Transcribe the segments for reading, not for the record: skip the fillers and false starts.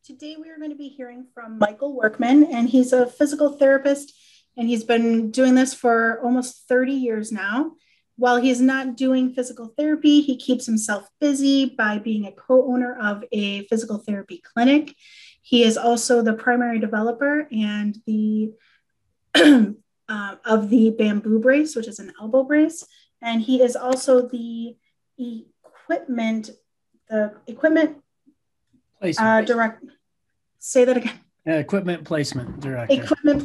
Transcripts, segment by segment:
Today we are going to be hearing from Michael Workman, and he's a physical therapist, and he's been doing this for almost 30 years now. While he's not doing physical therapy, he keeps himself busy by being a co-owner of a physical therapy clinic. He is also the primary developer and the of the bamboo brace, which is an elbow brace, and he is also equipment the equipment direct. Say that again. Equipment placement director. Equipment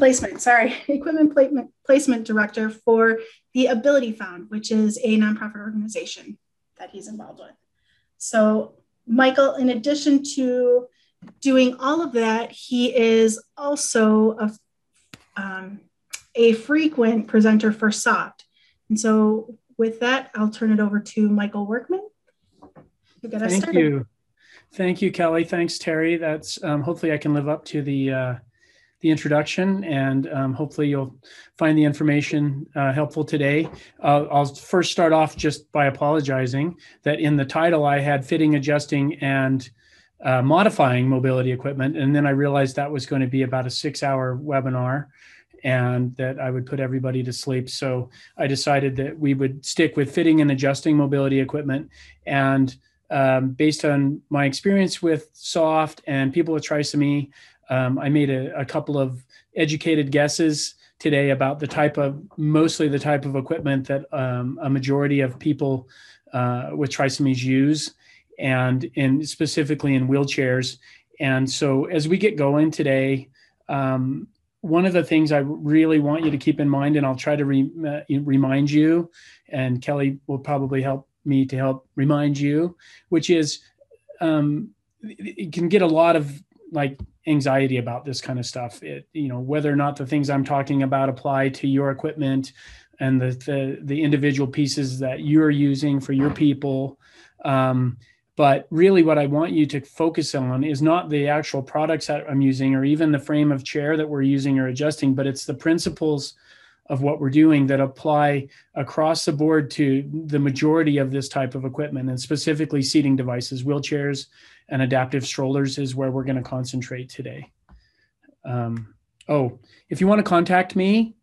placement director for the Ability Found, which is a nonprofit organization that he's involved with. So, Michael, in addition to doing all of that, he is also a frequent presenter for SOFT. And so, with that, I'll turn it over to Michael Workman. Thank you. Thank you, Kelly. Thanks, Terry. That's hopefully I can live up to the introduction, and hopefully you'll find the information helpful today. I'll first start off just by apologizing that in the title I had fitting, adjusting, and modifying mobility equipment, and then I realized that was going to be about a 6-hour webinar and that I would put everybody to sleep. So I decided that we would stick with fitting and adjusting mobility equipment. And based on my experience with SOFT and people with trisomy, I made a couple of educated guesses today about mostly the type of equipment that a majority of people with trisomies use, and specifically in wheelchairs. And so as we get going today, one of the things I really want you to keep in mind, and I'll try to remind you, and Kelly will probably help me to help remind you, which is it can get a lot of anxiety about this kind of stuff. Whether or not the things I'm talking about apply to your equipment and the individual pieces that you're using for your people. But really what I want you to focus on is not the actual products that I'm using or even the frame of chair that we're using or adjusting, but it's the principles of what we're doing that apply across the board to the majority of this type of equipment, and specifically seating devices. Wheelchairs and adaptive strollers is where we're going to concentrate today. If you want to contact me,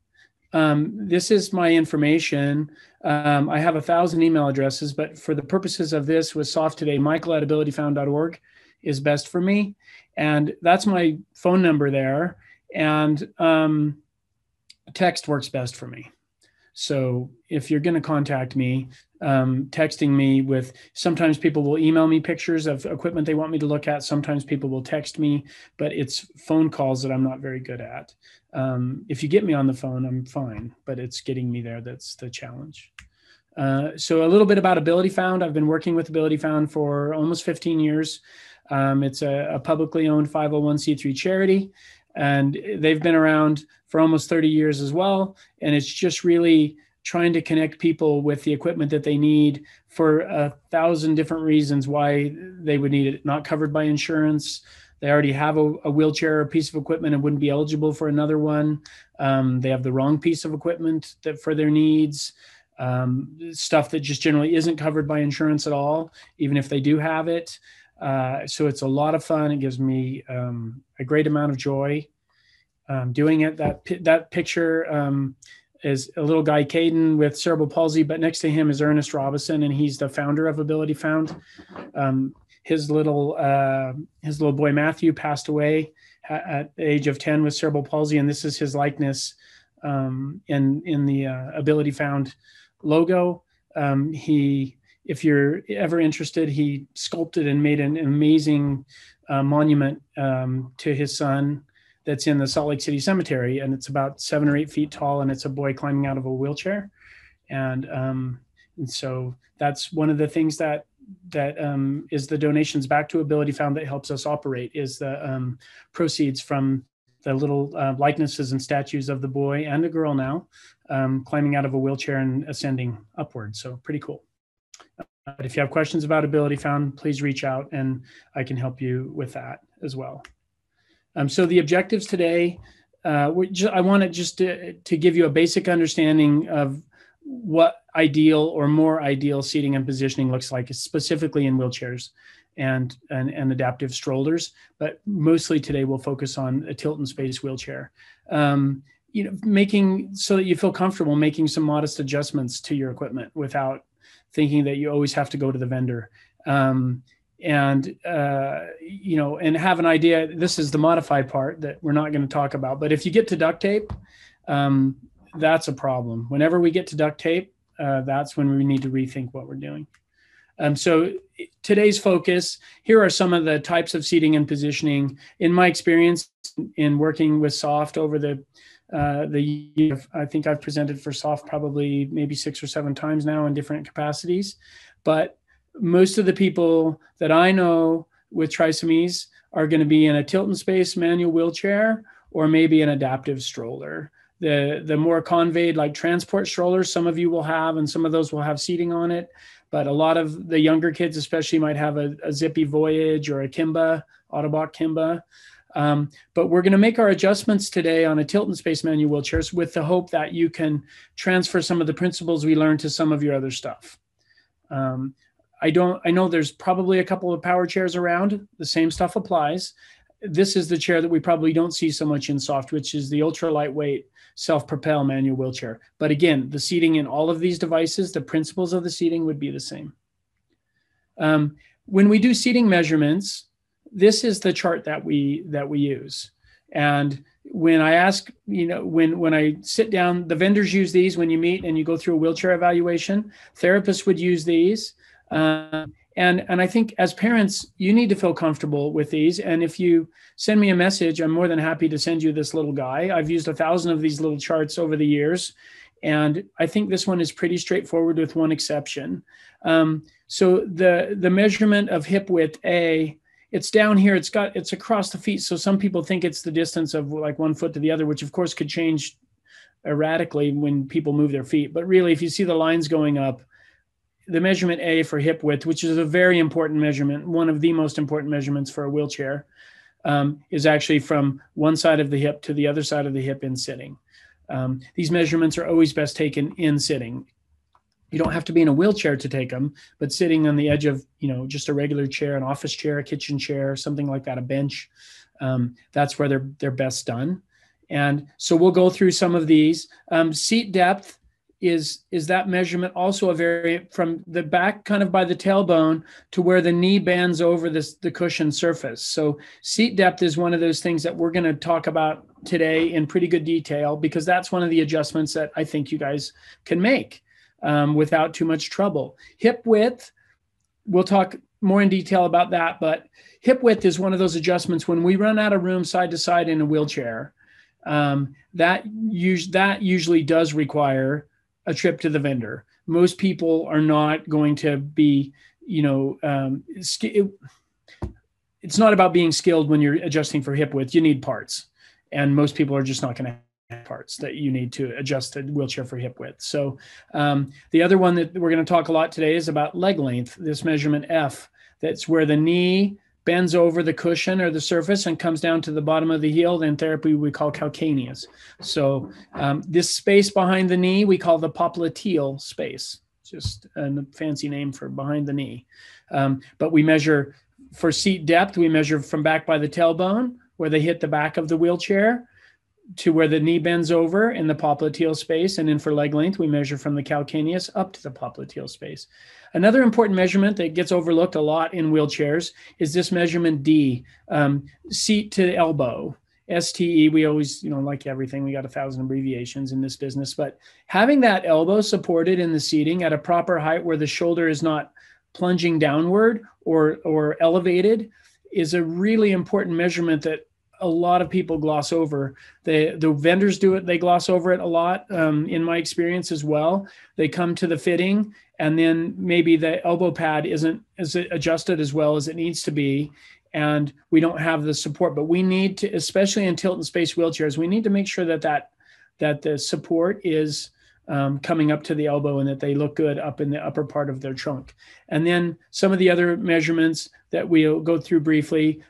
this is my information. I have 1,000 email addresses, but for the purposes of this with SOFT today, michael@abilityfound.org is best for me. And that's my phone number there. And text works best for me. So if you're going to contact me, texting me with, sometimes people will email me pictures of equipment they want me to look at. Sometimes people will text me, but it's phone calls that I'm not very good at. If you get me on the phone, I'm fine, but it's getting me there that's the challenge. So a little bit about Ability Found. I've been working with Ability Found for almost 15 years. It's a publicly owned 501c3 charity, and they've been around for almost 30 years as well. And it's just really trying to connect people with the equipment that they need for 1,000 different reasons why they would need it. Not covered by insurance. They already have a wheelchair or a piece of equipment and wouldn't be eligible for another one. They have the wrong piece of equipment for their needs. Stuff that just generally isn't covered by insurance at all, even if they do have it. So it's a lot of fun. It gives me a great amount of joy doing it. That picture is a little guy, Caden, with cerebral palsy, but next to him is Ernest Robinson, and he's the founder of Ability Found. His little boy Matthew passed away at the age of 10 with cerebral palsy, and this is his likeness in the Ability Found logo. If you're ever interested, he sculpted and made an amazing monument to his son that's in the Salt Lake City Cemetery, and it's about 7 or 8 feet tall, and it's a boy climbing out of a wheelchair. And so that's one of the things that is the donations back to Ability Found that helps us operate, is the proceeds from the little likenesses and statues of the boy and the girl now climbing out of a wheelchair and ascending upward. So pretty cool. But if you have questions about Ability Found, please reach out and I can help you with that as well. So the objectives today, I wanted just to give you a basic understanding of what ideal or more ideal seating and positioning looks like, specifically in wheelchairs. and adaptive strollers, but mostly today we'll focus on a tilt and space wheelchair. Making so that you feel comfortable making some modest adjustments to your equipment without thinking that you always have to go to the vendor. And have an idea. This is the modified part that we're not going to talk about, but if you get to duct tape, that's a problem. Whenever we get to duct tape, that's when we need to rethink what we're doing. So today's focus, here are some of the types of seating and positioning. In my experience in working with SOFT over the year, I think I've presented for SOFT probably maybe 6 or 7 times now in different capacities. But most of the people that I know with trisomies are going to be in a tilt and space manual wheelchair or maybe an adaptive stroller. The more conveyed, like transport strollers, some of you will have, and some of those will have seating on it. But a lot of the younger kids especially might have a Zippy Voyage or a Kimba, Autobot Kimba. But we're going to make our adjustments today on a tilt and space manual wheelchairs with the hope that you can transfer some of the principles we learned to some of your other stuff. I know there's probably a couple of power chairs around. The same stuff applies. This is the chair that we probably don't see so much in SOFT, which is the ultra lightweight self-propel manual wheelchair. But again, the seating in all of these devices, the principles of the seating would be the same. When we do seating measurements, this is the chart that we use. And when I ask, when I sit down, the vendors use these when you meet and you go through a wheelchair evaluation. Therapists would use these. And I think as parents, you need to feel comfortable with these. And if you send me a message, I'm more than happy to send you this little guy. I've used 1,000 of these little charts over the years. And I think this one is pretty straightforward with one exception. So the measurement of hip width A, it's down here, it's across the feet. So some people think it's the distance of like 1 foot to the other, which of course could change erratically when people move their feet. But really, if you see the lines going up, the measurement A for hip width, which is a very important measurement, one of the most important measurements for a wheelchair, is actually from one side of the hip to the other side of the hip in sitting. These measurements are always best taken in sitting. You don't have to be in a wheelchair to take them, but sitting on the edge of, just a regular chair, an office chair, a kitchen chair, something like that, a bench, that's where they're best done. And so we'll go through some of these. Seat depth is that measurement also a variant from the back kind of by the tailbone to where the knee bends over the cushion surface. So seat depth is one of those things that we're going to talk about today in pretty good detail, because that's one of the adjustments that I think you guys can make without too much trouble. Hip width, we'll talk more in detail about that, but hip width is one of those adjustments when we run out of room side to side in a wheelchair, that usually does require a trip to the vendor. Most people are not going to be, it's not about being skilled when you're adjusting for hip width. You need parts, and most people are just not going to have parts that you need to adjust a wheelchair for hip width. So the other one that we're going to talk a lot today is about leg length, this measurement F. That's where the knee bends over the cushion or the surface and comes down to the bottom of the heel. In therapy, we call calcaneus. So this space behind the knee, we call the popliteal space, just a fancy name for behind the knee. But we measure for seat depth, we measure from back by the tailbone, where they hit the back of the wheelchair, to where the knee bends over in the popliteal space. And then for leg length, we measure from the calcaneus up to the popliteal space. Another important measurement that gets overlooked a lot in wheelchairs is this measurement D, seat to elbow, STE. We always, like everything, we got 1,000 abbreviations in this business, but having that elbow supported in the seating at a proper height where the shoulder is not plunging downward or elevated is a really important measurement that a lot of people gloss over. The vendors do it. They gloss over it a lot. In my experience as well, they come to the fitting and then maybe the elbow pad isn't as adjusted as well as it needs to be. And we don't have the support, but we need to, especially in tilt and space wheelchairs, we need to make sure that the support is coming up to the elbow and that they look good up in the upper part of their trunk. And then some of the other measurements that we'll go through briefly,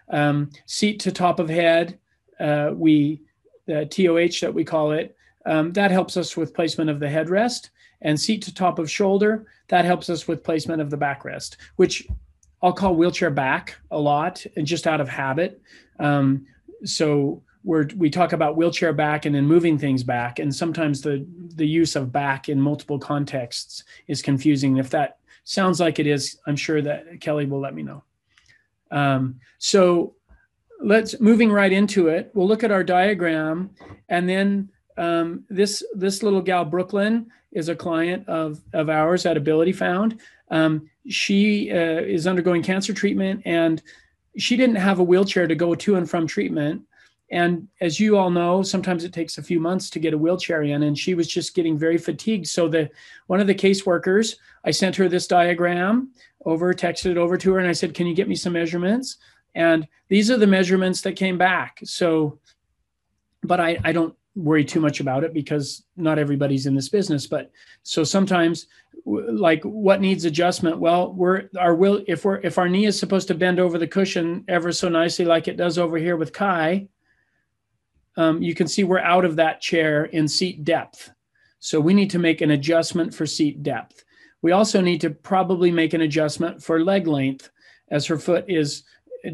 seat to top of head, the TOH that we call it, that helps us with placement of the headrest, and seat to top of shoulder, that helps us with placement of the backrest, which I'll call wheelchair back a lot, and just out of habit. So we talk about wheelchair back and then moving things back. And sometimes the use of back in multiple contexts is confusing. If that sounds like it is, I'm sure that Kelly will let me know. So moving right into it, we'll look at our diagram. And then this little gal, Brooklyn, is a client of ours at Ability Found. She is undergoing cancer treatment, and she didn't have a wheelchair to go to and from treatment. And as you all know, sometimes it takes a few months to get a wheelchair in, and she was just getting very fatigued. So one of the caseworkers, I sent her this diagram texted it over to her, and I said, can you get me some measurements? And these are the measurements that came back. So, but I don't worry too much about it because not everybody's in this business. But so sometimes, like, what needs adjustment? Well, if our knee is supposed to bend over the cushion ever so nicely, like it does over here with Kai, you can see we're out of that chair in seat depth. So we need to make an adjustment for seat depth. We also need to probably make an adjustment for leg length, as her foot is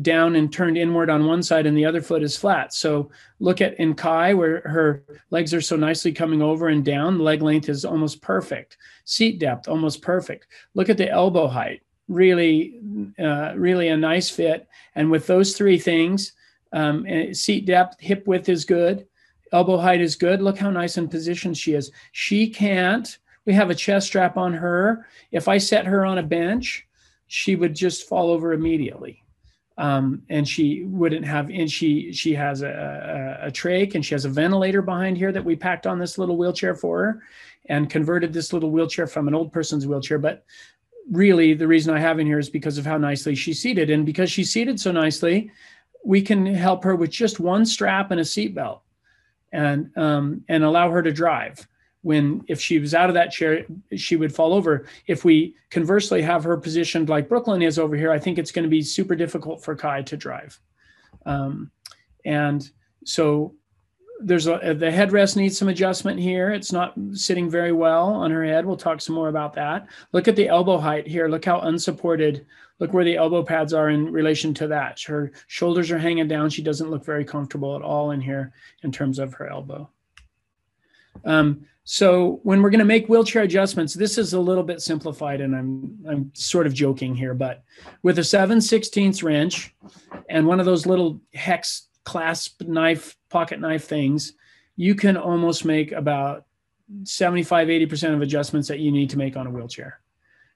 down and turned inward on one side and the other foot is flat. So look at in Kai, where her legs are so nicely coming over and down, the leg length is almost perfect. Seat depth, almost perfect. Look at the elbow height, really a nice fit. And with those three things, seat depth, hip width is good, elbow height is good. Look how nice in position she is. We have a chest strap on her. If I set her on a bench, she would just fall over immediately. And she wouldn't have, and she has a trach, and she has a ventilator behind here that we packed on this little wheelchair for her and converted this little wheelchair from an old person's wheelchair. But really the reason I have in here is because of how nicely she's seated. And because she's seated so nicely, we can help her with just one strap and a seatbelt and allow her to drive. If she was out of that chair, she would fall over. If we conversely have her positioned like Brooklyn is over here, I think it's going to be super difficult for Kai to drive. And so the headrest needs some adjustment here. It's not sitting very well on her head. We'll talk some more about that. Look at the elbow height here. Look how unsupported. Look where the elbow pads are in relation to that. Her shoulders are hanging down. She doesn't look very comfortable at all in here in terms of her elbow. So when we're going to make wheelchair adjustments, this is a little bit simplified, and I'm sort of joking here, but with a 7/16 wrench and one of those little hex clasp knife, pocket knife things, you can almost make about 75–80% of adjustments that you need to make on a wheelchair.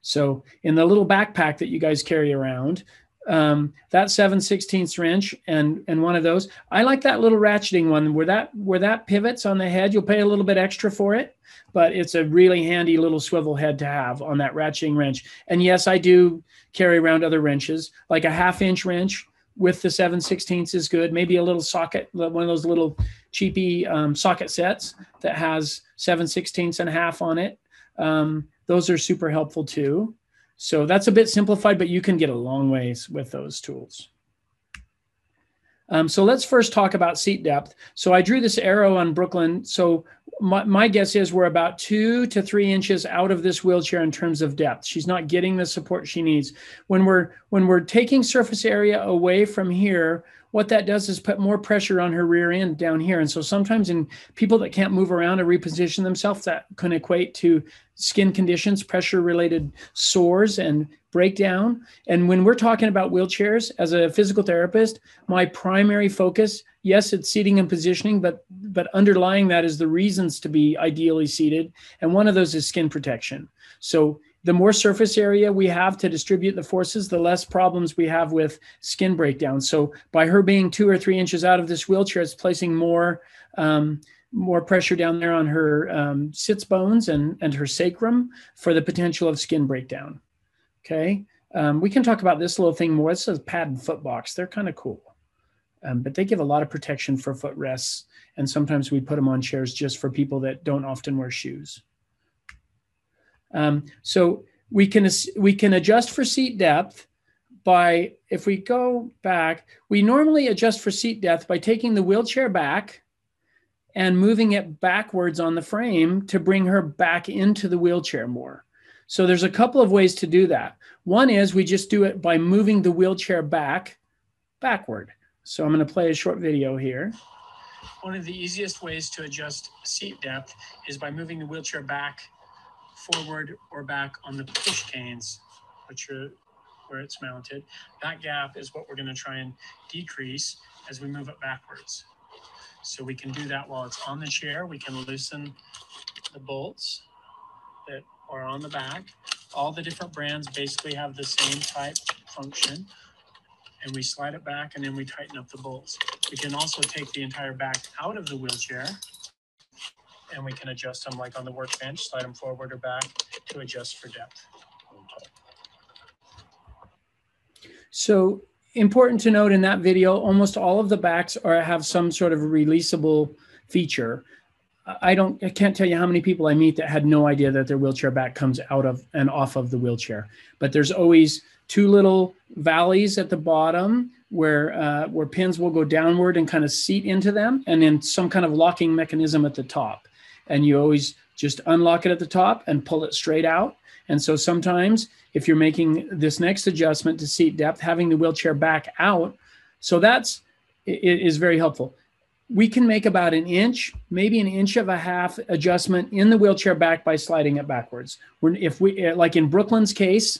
So in the little backpack that you guys carry around, that 7/16 wrench and one of those, I like that little ratcheting one where that pivots on the head. You'll pay a little bit extra for it, but it's a really handy little swivel head to have on that ratcheting wrench. And yes, I do carry around other wrenches, like a 1/2-inch wrench with the 7/16 is good. Maybe a little socket, one of those little cheapy socket sets that has 7/16 and 1/2 on it. Those are super helpful too. So that's a bit simplified, but you can get a long ways with those tools. So let's first talk about seat depth. So I drew this arrow on Brooklyn. So my guess is we're about 2 to 3 inches out of this wheelchair in terms of depth. She's not getting the support she needs. When we're taking surface area away from here, what that does is put more pressure on her rear end down here. And so sometimes in people that can't move around or reposition themselves, that can equate to skin conditions, pressure-related sores and breakdown. And when we're talking about wheelchairs, as a physical therapist, my primary focus, yes, it's seating and positioning, but underlying that is the reasons to be ideally seated. And one of those is skin protection. So the more surface area we have to distribute the forces, the less problems we have with skin breakdown. So by her being 2 or 3 inches out of this wheelchair, it's placing more pressure down there on her sits bones and her sacrum for the potential of skin breakdown. Okay. We can talk about this little thing more. This is a padded foot box. They're kind of cool, but they give a lot of protection for foot rests. And sometimes we put them on chairs just for people that don't often wear shoes. So we can adjust for seat depth by, if we go back, we normally adjust for seat depth by taking the wheelchair back and moving it backwards on the frame to bring her back into the wheelchair more. So there's a couple of ways to do that. One is we just do it by moving the wheelchair backward. So I'm going to play a short video here. One of the easiest ways to adjust seat depth is by moving the wheelchair back, forward, or back on the push canes, which are where it's mounted. That gap is what we're going to try and decrease as we move it backwards. So we can do that while it's on the chair. We can loosen the bolts that are on the back. All the different brands basically have the same type function. And we slide it back and then we tighten up the bolts. We can also take the entire back out of the wheelchair and we can adjust them like on the workbench, slide them forward or back to adjust for depth. So important to note in that video, almost all of the backs have some sort of releasable feature. I can't tell you how many people I meet that had no idea that their wheelchair back comes out of and off of the wheelchair. But there's always two little valleys at the bottom where pins will go downward and kind of seat into them, and then some kind of locking mechanism at the top. And you always just unlock it at the top and pull it straight out. And so sometimes if you're making this next adjustment to seat depth, having the wheelchair back out, so it is very helpful. We can make about an inch, maybe an inch of a half adjustment in the wheelchair back by sliding it backwards. If we, like in Brooklyn's case,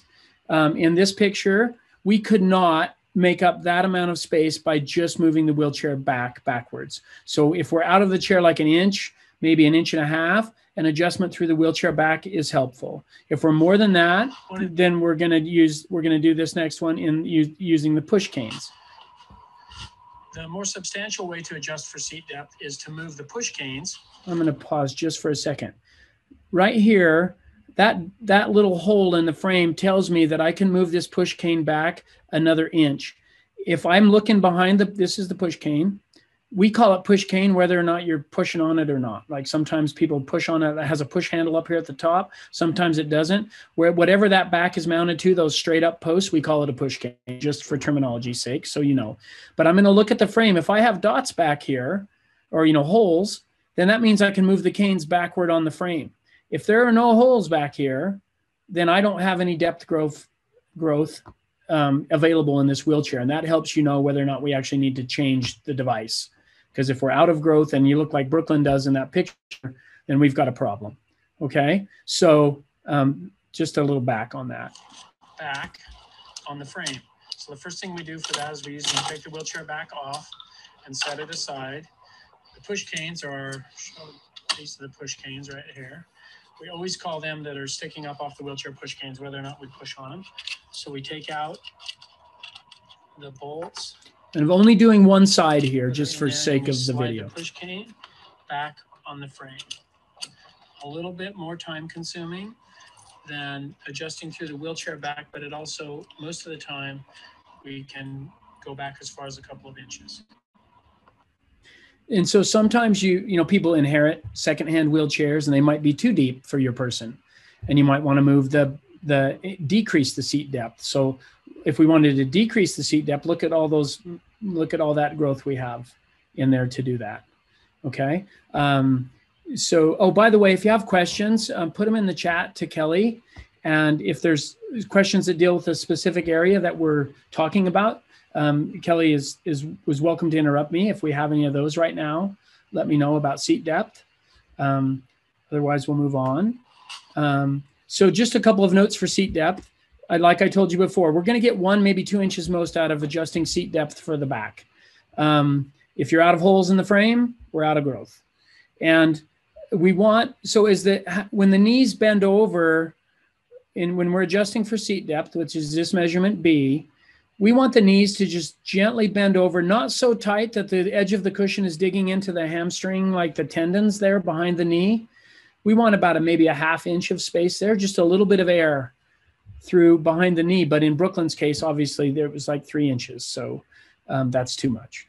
in this picture, we could not make up that amount of space by just moving the wheelchair backwards. So if we're out of the chair like an inch, maybe an inch and a half, an adjustment through the wheelchair back is helpful. If we're more than that, then we're going to do this next one in using the push canes. The more substantial way to adjust for seat depth is to move the push canes. I'm going to pause just for a second. Right here, that little hole in the frame tells me that I can move this push cane back another inch. If I'm looking behind this is the push cane. We call it push cane whether or not you're pushing on it or not. Like sometimes people push on it, it has a push handle up here at the top. Sometimes it doesn't. Whatever that back is mounted to, those straight up posts, we call it a push cane, just for terminology's sake, so you know. But I'm going to look at the frame. If I have dots back here, or holes, then that means I can move the canes backward on the frame. If there are no holes back here, then I don't have any depth growth available in this wheelchair. And that helps you know whether or not we actually need to change the device. Because if we're out of growth and you look like Brooklyn does in that picture, then we've got a problem. Okay, so just a little back on that. Back on the frame. So the first thing we do for that is we usually take the wheelchair back off and set it aside. The push canes are, these are the push canes right here. We always call them that are sticking up off the wheelchair push canes, whether or not we push on them. So we take out the bolts. And I'm only doing one side here just for sake of the video. The push cane back on the frame. A little bit more time consuming than adjusting through the wheelchair back, but it also, most of the time, we can go back as far as a couple of inches. And so sometimes people inherit secondhand wheelchairs and they might be too deep for your person. And you might want to move decrease the seat depth. So if we wanted to decrease the seat depth, look at all that growth we have in there to do that. Okay. So, by the way, if you have questions, put them in the chat to Kelly. And if there's questions that deal with a specific area that we're talking about, Kelly was welcome to interrupt me. If we have any of those right now, let me know about seat depth. Otherwise, we'll move on. So just a couple of notes for seat depth. Like I told you before, we're going to get 1, maybe 2 inches most out of adjusting seat depth for the back. If you're out of holes in the frame, we're out of growth. And we want, when the knees bend over, when we're adjusting for seat depth, which is this measurement B, we want the knees to just gently bend over, not so tight that the edge of the cushion is digging into the hamstring, like the tendons there behind the knee. We want about maybe a ½ inch of space there, just a little bit of air through behind the knee. But in Brooklyn's case, obviously, there was like 3 inches. So that's too much.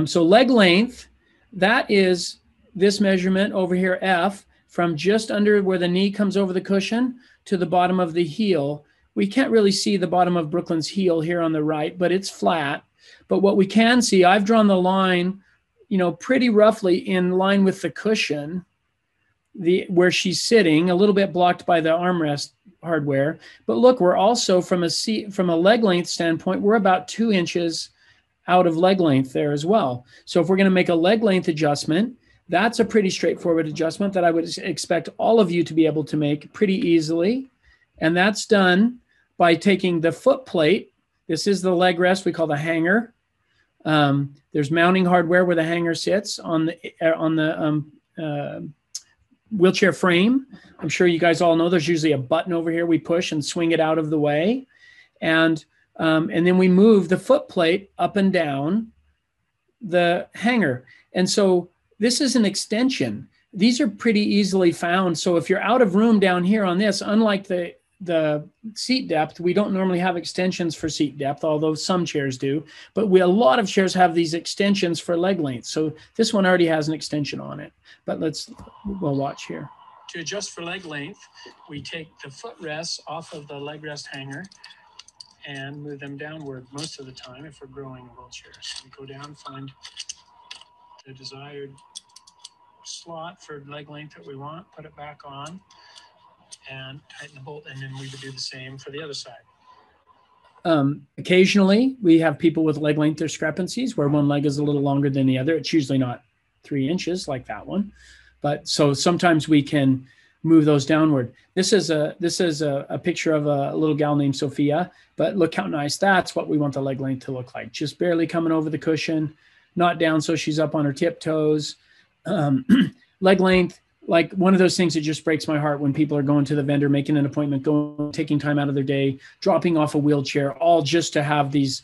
So leg length, that is this measurement over here, F, from just under where the knee comes over the cushion to the bottom of the heel. We can't really see the bottom of Brooklyn's heel here on the right, but it's flat. But what we can see, I've drawn the line, pretty roughly in line with the cushion. where she's sitting, a little bit blocked by the armrest hardware. But look, we're also from a leg length standpoint, we're about 2 inches out of leg length there as well. So if we're going to make a leg length adjustment, that's a pretty straightforward adjustment that I would expect all of you to be able to make pretty easily. And that's done by taking the foot plate. This is the leg rest we call the hanger. There's mounting hardware where the hanger sits on the wheelchair frame. I'm sure you guys all know there's usually a button over here we push and swing it out of the way. And then we move the foot plate up and down the hanger. And so this is an extension. These are pretty easily found. So if you're out of room down here on this, unlike the seat depth, we don't normally have extensions for seat depth, although some chairs do. But a lot of chairs have these extensions for leg length. So this one already has an extension on it. But we'll watch here. To adjust for leg length, we take the footrests off of the leg rest hanger and move them downward most of the time if we're growing a wheelchair. So we go down, find the desired slot for leg length that we want, put it back on, and tighten the bolt, and then we would do the same for the other side. Occasionally, we have people with leg length discrepancies where one leg is a little longer than the other. It's usually not 3 inches like that one, but so sometimes we can move those downward. This is a picture of a little gal named Sophia, but look how nice. That's what we want the leg length to look like. Just barely coming over the cushion, not down so she's up on her tiptoes. Leg length, like one of those things that just breaks my heart when people are going to the vendor, making an appointment, taking time out of their day, dropping off a wheelchair, all just to have these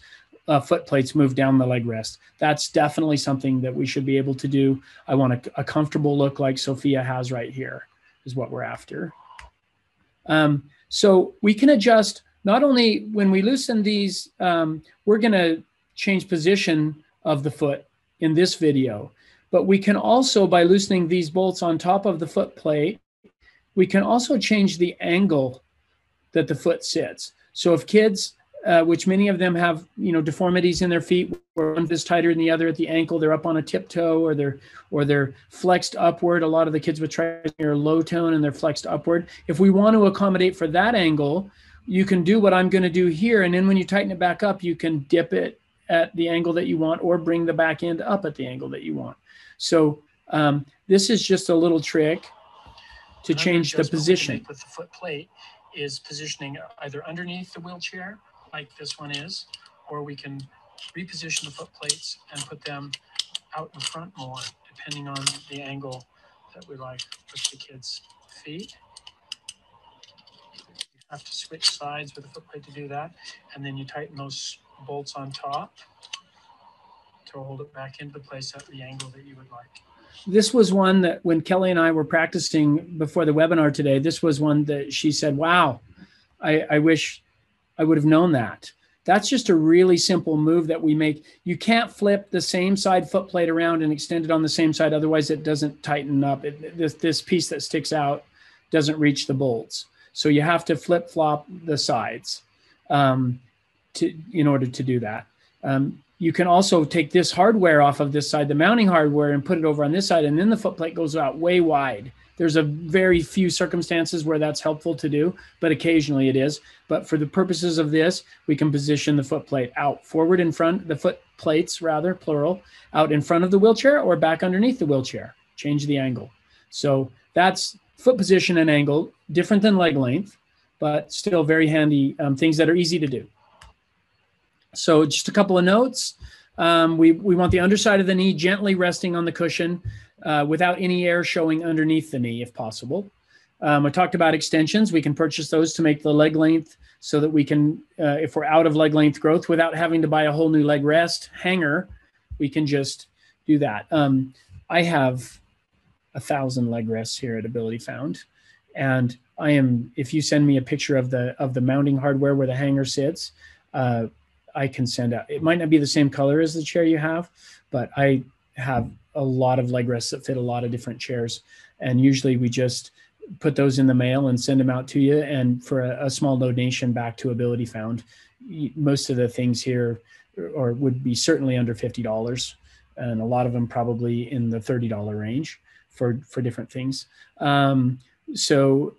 foot plates move down the leg rest. That's definitely something that we should be able to do. I want a comfortable look like Sophia has right here is what we're after. So we can adjust not only when we loosen these, we're going to change position of the foot in this video, but we can also, by loosening these bolts on top of the foot plate, we can also change the angle that the foot sits. So if kids, which many of them have, deformities in their feet, where one is tighter than the other at the ankle, they're up on a tiptoe, or they're flexed upward. A lot of the kids with trisomy are low tone and they're flexed upward. If we want to accommodate for that angle, you can do what I'm going to do here, and then when you tighten it back up, you can dip it at the angle that you want, or bring the back end up at the angle that you want. So this is just a little trick to change the position. With the foot plate is positioning either underneath the wheelchair, like this one is, or we can reposition the foot plates and put them out in front more, depending on the angle that we like with the kids' feet. You have to switch sides with the foot plate to do that, and then you tighten those bolts on top to hold it back into place at the angle that you would like. This was one that when Kelly and I were practicing before the webinar today, this was one that she said, wow, I wish I would have known that. That's just a really simple move that we make. You can't flip the same side foot plate around and extend it on the same side. Otherwise it doesn't tighten up. This piece that sticks out doesn't reach the bolts. So you have to flip flop the sides in order to do that. You can also take this hardware off of this side, the mounting hardware, and put it over on this side, and then the foot plate goes out way wide. There's a very few circumstances where that's helpful to do, but occasionally it is. But for the purposes of this, we can position the foot plate out forward in front, the foot plates rather, plural, out in front of the wheelchair or back underneath the wheelchair. Change the angle. So that's foot position and angle, different than leg length, but still very handy things that are easy to do. So just a couple of notes. We want the underside of the knee gently resting on the cushion without any air showing underneath the knee if possible. I talked about extensions. We can purchase those to make the leg length so that we can, if we're out of leg length growth without having to buy a whole new leg rest hanger, we can just do that. I have 1,000 leg rests here at Ability Found. And if you send me a picture of the mounting hardware where the hanger sits, I can send out. It might not be the same color as the chair you have, but I have a lot of leg rests that fit a lot of different chairs. And usually we just put those in the mail and send them out to you. And for a small donation back to Ability Found, most of the things here would be certainly under $50. And a lot of them probably in the $30 range for different things. So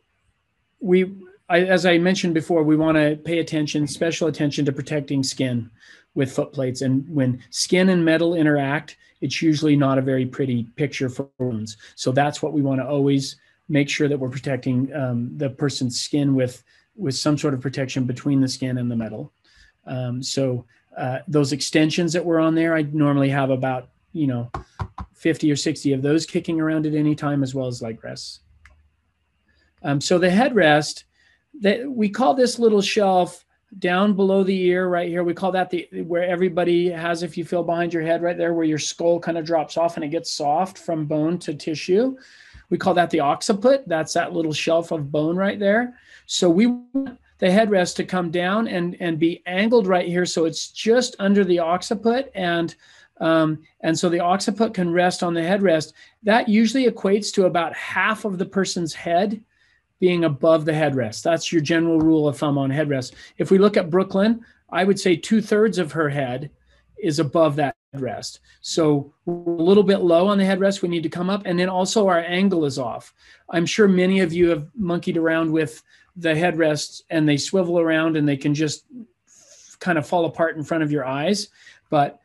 as I mentioned before, we want to pay special attention to protecting skin with foot plates. And when skin and metal interact, it's usually not a very pretty picture for wounds. So that's what we want to always make sure that we're protecting the person's skin with some sort of protection between the skin and the metal. So those extensions that were on there, I normally have about 50 or 60 of those kicking around at any time, as well as leg rests. So the headrest, we call this little shelf down below the ear right here. We call that where everybody has, if you feel behind your head right there, where your skull kind of drops off and it gets soft from bone to tissue. We call that the occiput. That's that little shelf of bone right there. So we want the headrest to come down and be angled right here. So it's just under the occiput, and so the occiput can rest on the headrest. That usually equates to about half of the person's head being above the headrest. That's your general rule of thumb on headrest. If we look at Brooklyn, I would say 2/3 of her head is above that headrest. So we're a little bit low on the headrest. We need to come up. And then also our angle is off. I'm sure many of you have monkeyed around with the headrests and they swivel around and they can just kind of fall apart in front of your eyes. But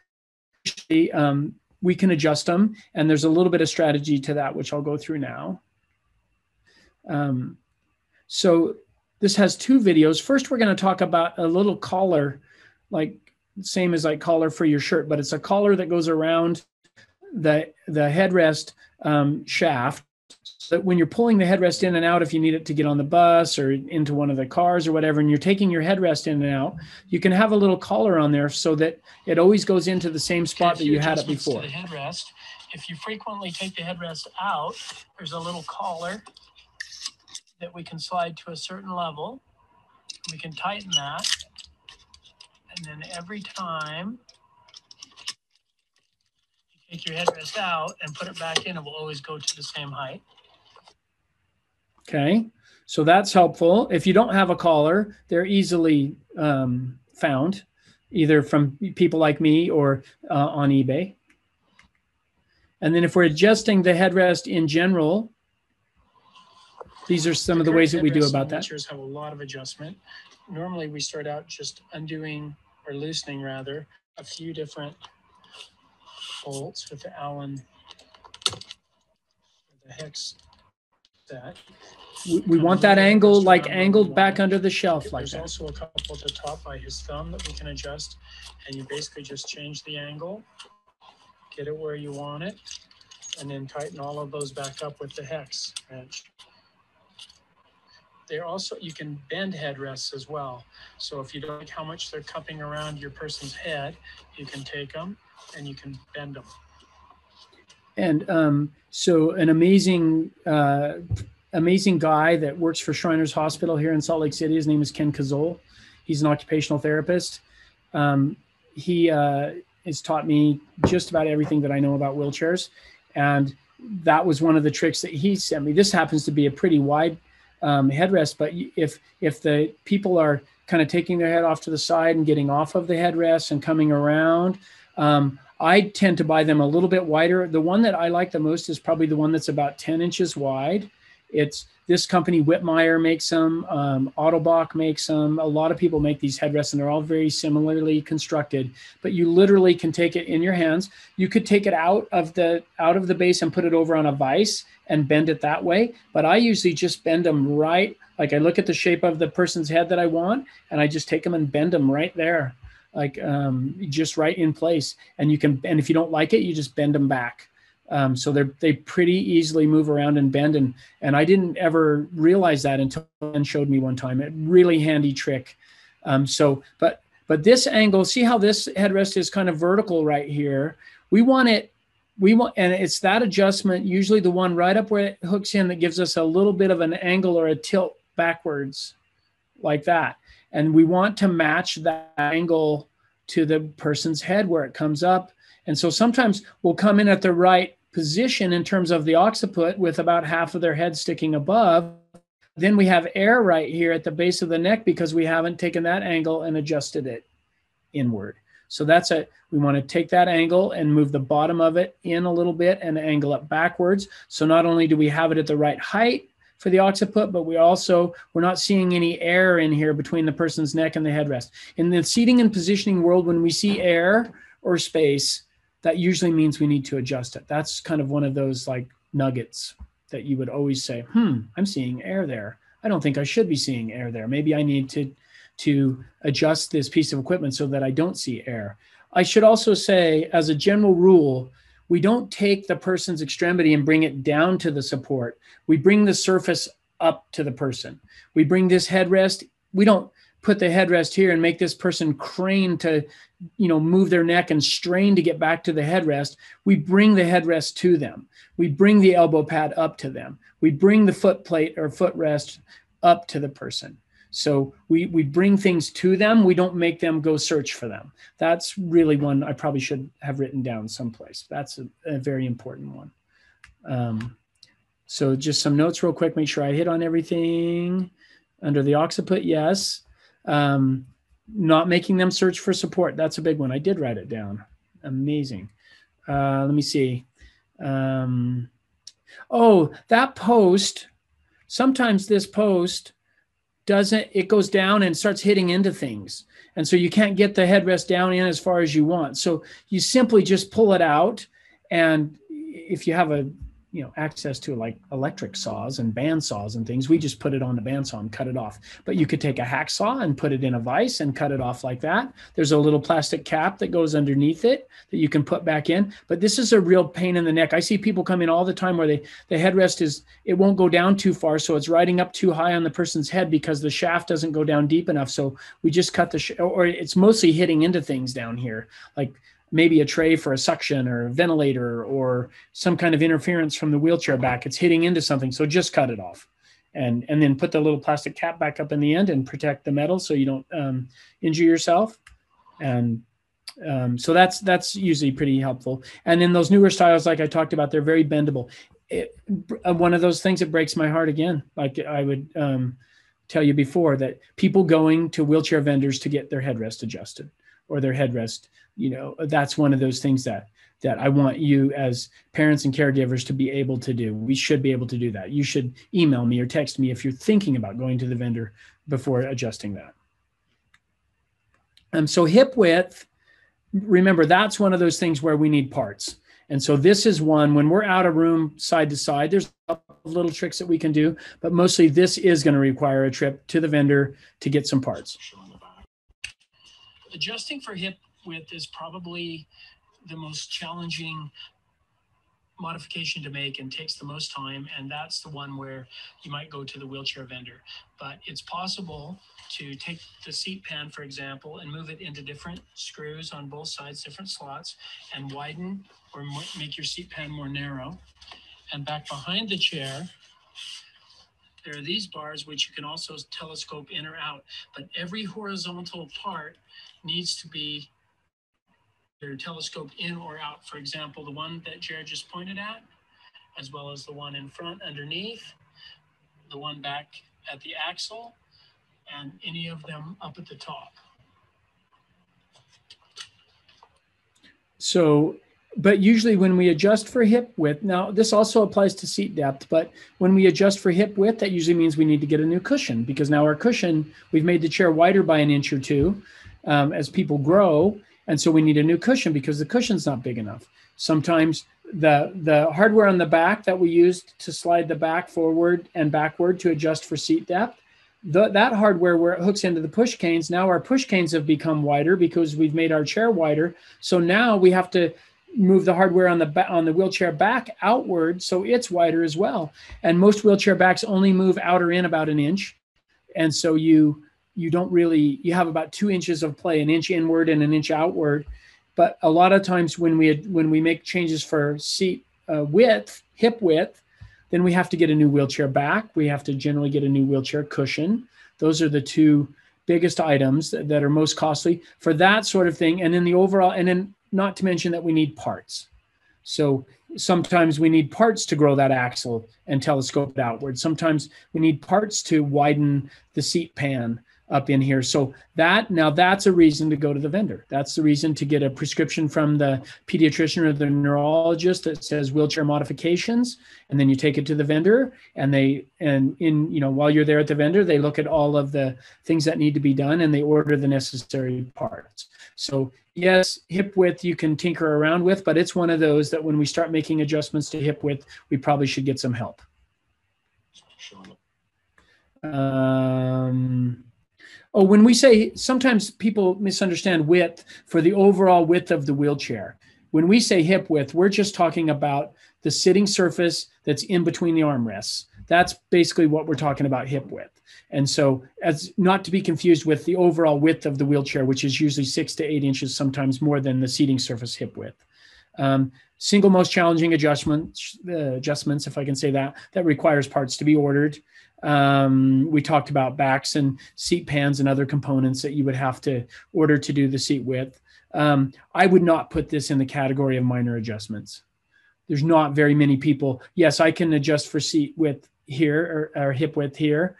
we can adjust them. And there's a little bit of strategy to that, which I'll go through now. So this has two videos. First, we're going to talk about a little collar, like same as like collar for your shirt, but it's a collar that goes around the headrest shaft. So that when you're pulling the headrest in and out, if you need it to get on the bus or into one of the cars or whatever, and you're taking your headrest in and out, you can have a little collar on there so that it always goes into the same spot that you had it before. To the headrest. If you frequently take the headrest out, there's a little collar that we can slide to a certain level. We can tighten that. And then every time you take your headrest out and put it back in, it will always go to the same height. Okay, so that's helpful. If you don't have a collar, they're easily found, either from people like me or on eBay. And then if we're adjusting the headrest in general, these are some of the ways that we do about that. Wheelchairs have a lot of adjustment. Normally we start out just undoing or loosening rather a few different bolts with the Allen, the hex set. We want that angle, like angled back under the shelf like that. There's also a couple at the top by his thumb that we can adjust, and you basically just change the angle, get it where you want it, and then tighten all of those back up with the hex wrench. They're also, you can bend headrests as well. So if you don't like how much they're cupping around your person's head, you can take them and you can bend them. And so an amazing guy that works for Shriners Hospital here in Salt Lake City, his name is Ken Kazol. He's an occupational therapist. He has taught me just about everything that I know about wheelchairs. And that was one of the tricks that he sent me. This happens to be a pretty wide headrest, but if the people are kind of taking their head off to the side and getting off of the headrest and coming around, I tend to buy them a little bit wider. The one that I like the most is probably the one that's about 10 inches wide. It's this company, Whitmire, makes them. Autobach makes them. A lot of people make these headrests, and they're all very similarly constructed. But you literally can take it in your hands. You could take it out of the base and put it over on a vise and bend it that way. But I usually just bend them right. Like I look at the shape of the person's head that I want, and I just take them and bend them right there, like just right in place. And you can, and if you don't like it, you just bend them back. So they pretty easily move around and bend, and I didn't ever realize that until Ben showed me one time. A really handy trick. But this angle, see how this headrest is kind of vertical right here. And it's that adjustment, usually the one right up where it hooks in, that gives us a little bit of an angle or a tilt backwards like that. And we want to match that angle to the person's head where it comes up. And so sometimes we'll come in at the right position in terms of the occiput with about half of their head sticking above. Then we have air right here at the base of the neck because we haven't taken that angle and adjusted it inward. So we want to take that angle and move the bottom of it in a little bit and angle it backwards. So not only do we have it at the right height for the occiput, but we're not seeing any air in here between the person's neck and the headrest. In the seating and positioning world, when we see air or space, that usually means we need to adjust it. That's kind of one of those like nuggets that you would always say, I'm seeing air there. I don't think I should be seeing air there. Maybe I need to adjust this piece of equipment so that I don't see air. I should also say, as a general rule, we don't take the person's extremity and bring it down to the support. We bring the surface up to the person. We bring this headrest. We don't put the headrest here and make this person crane to, move their neck and strain to get back to the headrest. We bring the headrest to them. We bring the elbow pad up to them. We bring the foot plate or footrest up to the person. So we bring things to them. We don't make them go search for them. That's really one I probably should have written down someplace. That's a very important one. So just some notes real quick. Make sure I hit on everything. Under the occiput, yes. Not making them search for support. That's a big one. I did write it down. Amazing. Let me see. That post, sometimes this post it goes down and starts hitting into things. And so you can't get the headrest down in as far as you want. So you simply just pull it out. And if you have access to like electric saws and band saws and things, we just put it on the bandsaw and cut it off. But you could take a hacksaw and put it in a vise and cut it off like that. There's a little plastic cap that goes underneath it that you can put back in. But this is a real pain in the neck. I see people come in all the time where the headrest it won't go down too far. So it's riding up too high on the person's head because the shaft doesn't go down deep enough. So we just cut or it's mostly hitting into things down here. Like maybe a tray for a suction or a ventilator or some kind of interference from the wheelchair back. It's hitting into something. So just cut it off and then put the little plastic cap back up in the end and protect the metal so you don't injure yourself. And so that's usually pretty helpful. And in those newer styles, like I talked about, they're very bendable. One of those things that breaks my heart again, like I would tell you before, that people going to wheelchair vendors to get their headrest adjusted or their headrest, that's one of those things that I want you as parents and caregivers to be able to do. We should be able to do that. You should email me or text me if you're thinking about going to the vendor before adjusting that. So hip width, remember, that's one of those things where we need parts. And so this is one, when we're out of room side to side, there's a couple of little tricks that we can do, but mostly this is going to require a trip to the vendor to get some parts. Adjusting for hip width is probably the most challenging modification to make and takes the most time, and that's the one where you might go to the wheelchair vendor. But it's possible to take the seat pan, for example, and move it into different screws on both sides, different slots, and widen or make your seat pan more narrow. And back behind the chair, there are these bars which you can also telescope in or out, but every horizontal part needs to be either telescoped in or out. For example, the one that Jared just pointed at, as well as the one in front underneath, the one back at the axle, and any of them up at the top. So, but usually when we adjust for hip width, now this also applies to seat depth, but when we adjust for hip width, that usually means we need to get a new cushion, because now our cushion, we've made the chair wider by an inch or two as people grow. And so we need a new cushion because the cushion's not big enough. Sometimes the hardware on the back that we used to slide the back forward and backward to adjust for seat depth, that hardware where it hooks into the push canes, now our push canes have become wider because we've made our chair wider. So now we have to move the hardware on the wheelchair back outward so it's wider as well. And most wheelchair backs only move out or in about an inch. And so you don't really, you have about 2 inches of play, an inch inward and an inch outward. But a lot of times when we make changes for seat width, hip width, then we have to get a new wheelchair back. We have to generally get a new wheelchair cushion. Those are the two biggest items that are most costly for that sort of thing. And then the overall, and then not to mention that we need parts. So sometimes we need parts to grow that axle and telescope it outward. Sometimes we need parts to widen the seat pan. up in here. So now that's a reason to go to the vendor. That's the reason to get a prescription from the pediatrician or the neurologist that says wheelchair modifications, and then you take it to the vendor, and while you're there at the vendor, they look at all of the things that need to be done and they order the necessary parts. So yes, hip width you can tinker around with, but it's one of those that when we start making adjustments to hip width, we probably should get some help. When we say, sometimes people misunderstand width for the overall width of the wheelchair. When we say hip width, we're just talking about the sitting surface that's in between the armrests. That's basically what we're talking about, hip width. And so, as not to be confused with the overall width of the wheelchair, which is usually 6 to 8 inches, sometimes more than the seating surface hip width. Single most challenging adjustments, if I can say that requires parts to be ordered. We talked about backs and seat pans and other components that you would have to order to do the seat width. I would not put this in the category of minor adjustments. There's not very many people. Yes, I can adjust for seat width here or hip width here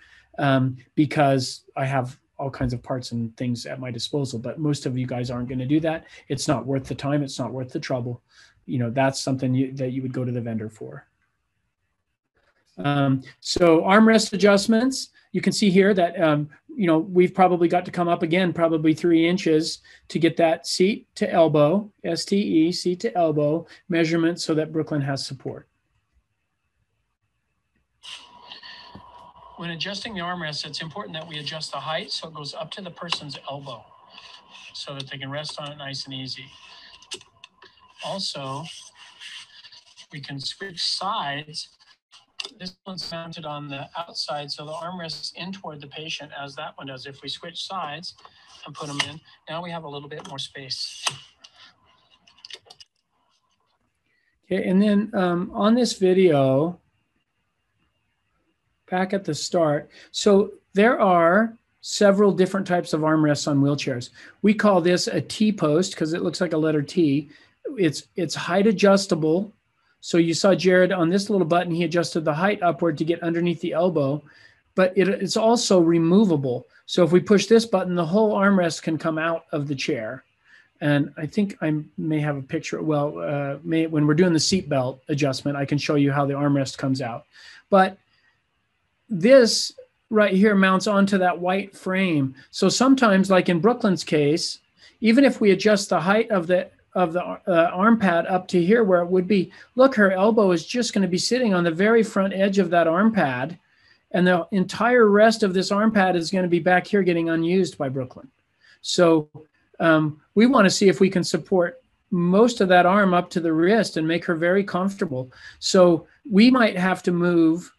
because I have all kinds of parts and things at my disposal, but most of you guys aren't going to do that. It's not worth the time. It's not worth the trouble. That's something that you would go to the vendor for. So armrest adjustments, you can see here that, we've probably got to come up again, probably 3 inches to get that seat to elbow, STE, seat to elbow measurement so that Brooklyn has support. When adjusting the armrest, it's important that we adjust the height so it goes up to the person's elbow so that they can rest on it nice and easy. Also, we can switch sides. This one's mounted on the outside, so the armrest is in toward the patient as that one does. If we switch sides and put them in, now we have a little bit more space. Okay, and then on this video, back at the start, so there are several different types of armrests on wheelchairs. We call this a T-post because it looks like a letter T. It's height adjustable. So you saw Jared on this little button, he adjusted the height upward to get underneath the elbow, but it's also removable. So if we push this button, the whole armrest can come out of the chair. And I think I may have a picture. Well, when we're doing the seatbelt adjustment, I can show you how the armrest comes out. But this right here mounts onto that white frame. So sometimes, like in Brooklyn's case, even if we adjust the height of the arm pad up to here where it would be, look, her elbow is just going to be sitting on the very front edge of that arm pad, and the entire rest of this arm pad is going to be back here getting unused by Brooklyn. So we want to see if we can support most of that arm up to the wrist and make her very comfortable. So we might have to move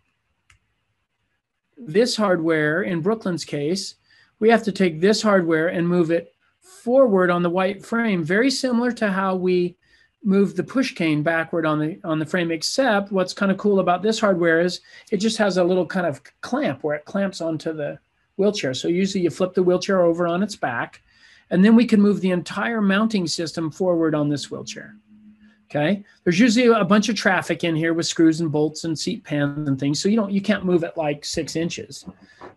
this hardware. In Brooklyn's case, we have to take this hardware and move it forward on the white frame, very similar to how we move the push cane backward on the frame, except what's kind of cool about this hardware is it just has a little kind of clamp where it clamps onto the wheelchair. So usually you flip the wheelchair over on its back, and then we can move the entire mounting system forward on this wheelchair. Okay, there's usually a bunch of traffic in here with screws and bolts and seat pans and things, so you can't move it like 6 inches,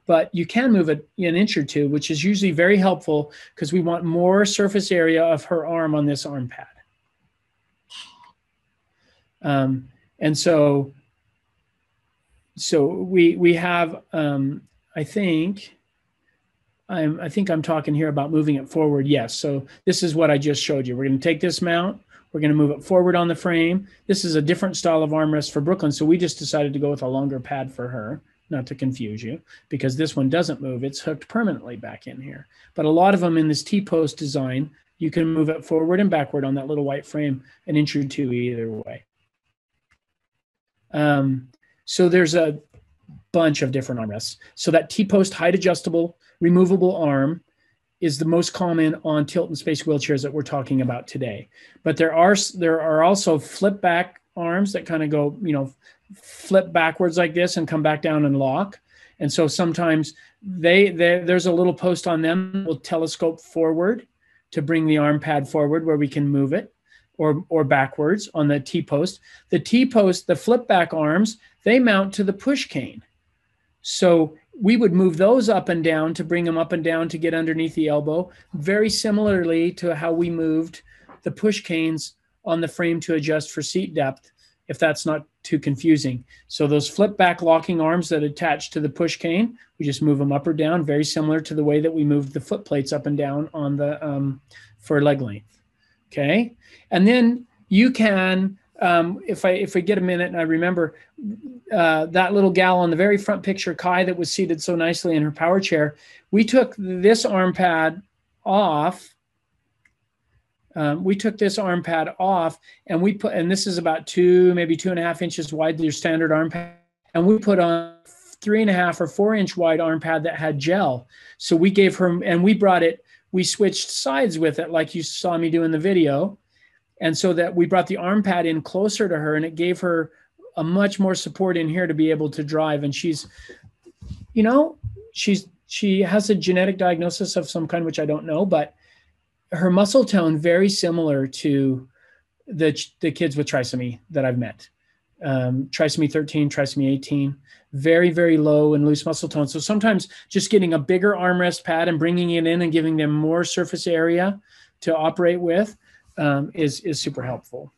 but you can move it an inch or two, which is usually very helpful because we want more surface area of her arm on this arm pad. And so we have, I think I'm talking here about moving it forward. Yes. So this is what I just showed you. We're going to take this mount. We're going to move it forward on the frame. This is a different style of armrest for Brooklyn. So we just decided to go with a longer pad for her, not to confuse you, because this one doesn't move. It's hooked permanently back in here. But a lot of them in this T-post design, you can move it forward and backward on that little white frame an inch or two either way. So there's a bunch of different armrests. So that T-post height adjustable, removable arm is the most common on tilt and space wheelchairs that we're talking about today. But there are also flip back arms that kind of go, flip backwards like this and come back down and lock. And so sometimes there's a little post on them that will telescope forward to bring the arm pad forward where we can move it, or backwards on the T-post. The T-post, the flip back arms, they mount to the push cane. So we would move those up and down to bring them up and down to get underneath the elbow, very similarly to how we moved the push canes on the frame to adjust for seat depth, if that's not too confusing. So those flip back locking arms that attach to the push cane, we just move them up or down, very similar to the way that we moved the foot plates up and down on the for leg length. Okay, and then you can, if I get a minute and I remember, that little gal on the very front picture, Kai, that was seated so nicely in her power chair, we took this arm pad off. We took this arm pad off and we put, and this is about maybe 2.5 inches wide, your standard arm pad. And we put on 3.5 or 4 inch wide arm pad that had gel. So we gave her, and we brought it, we switched sides with it like you saw me do in the video. And so that we brought the arm pad in closer to her and it gave her a much more support in here to be able to drive. And she's, you know, she has a genetic diagnosis of some kind, which I don't know, but her muscle tone very similar to the kids with trisomy that I've met. Trisomy 13, trisomy 18, very, very low and loose muscle tone. So sometimes just getting a bigger armrest pad and bringing it in and giving them more surface area to operate with is super helpful.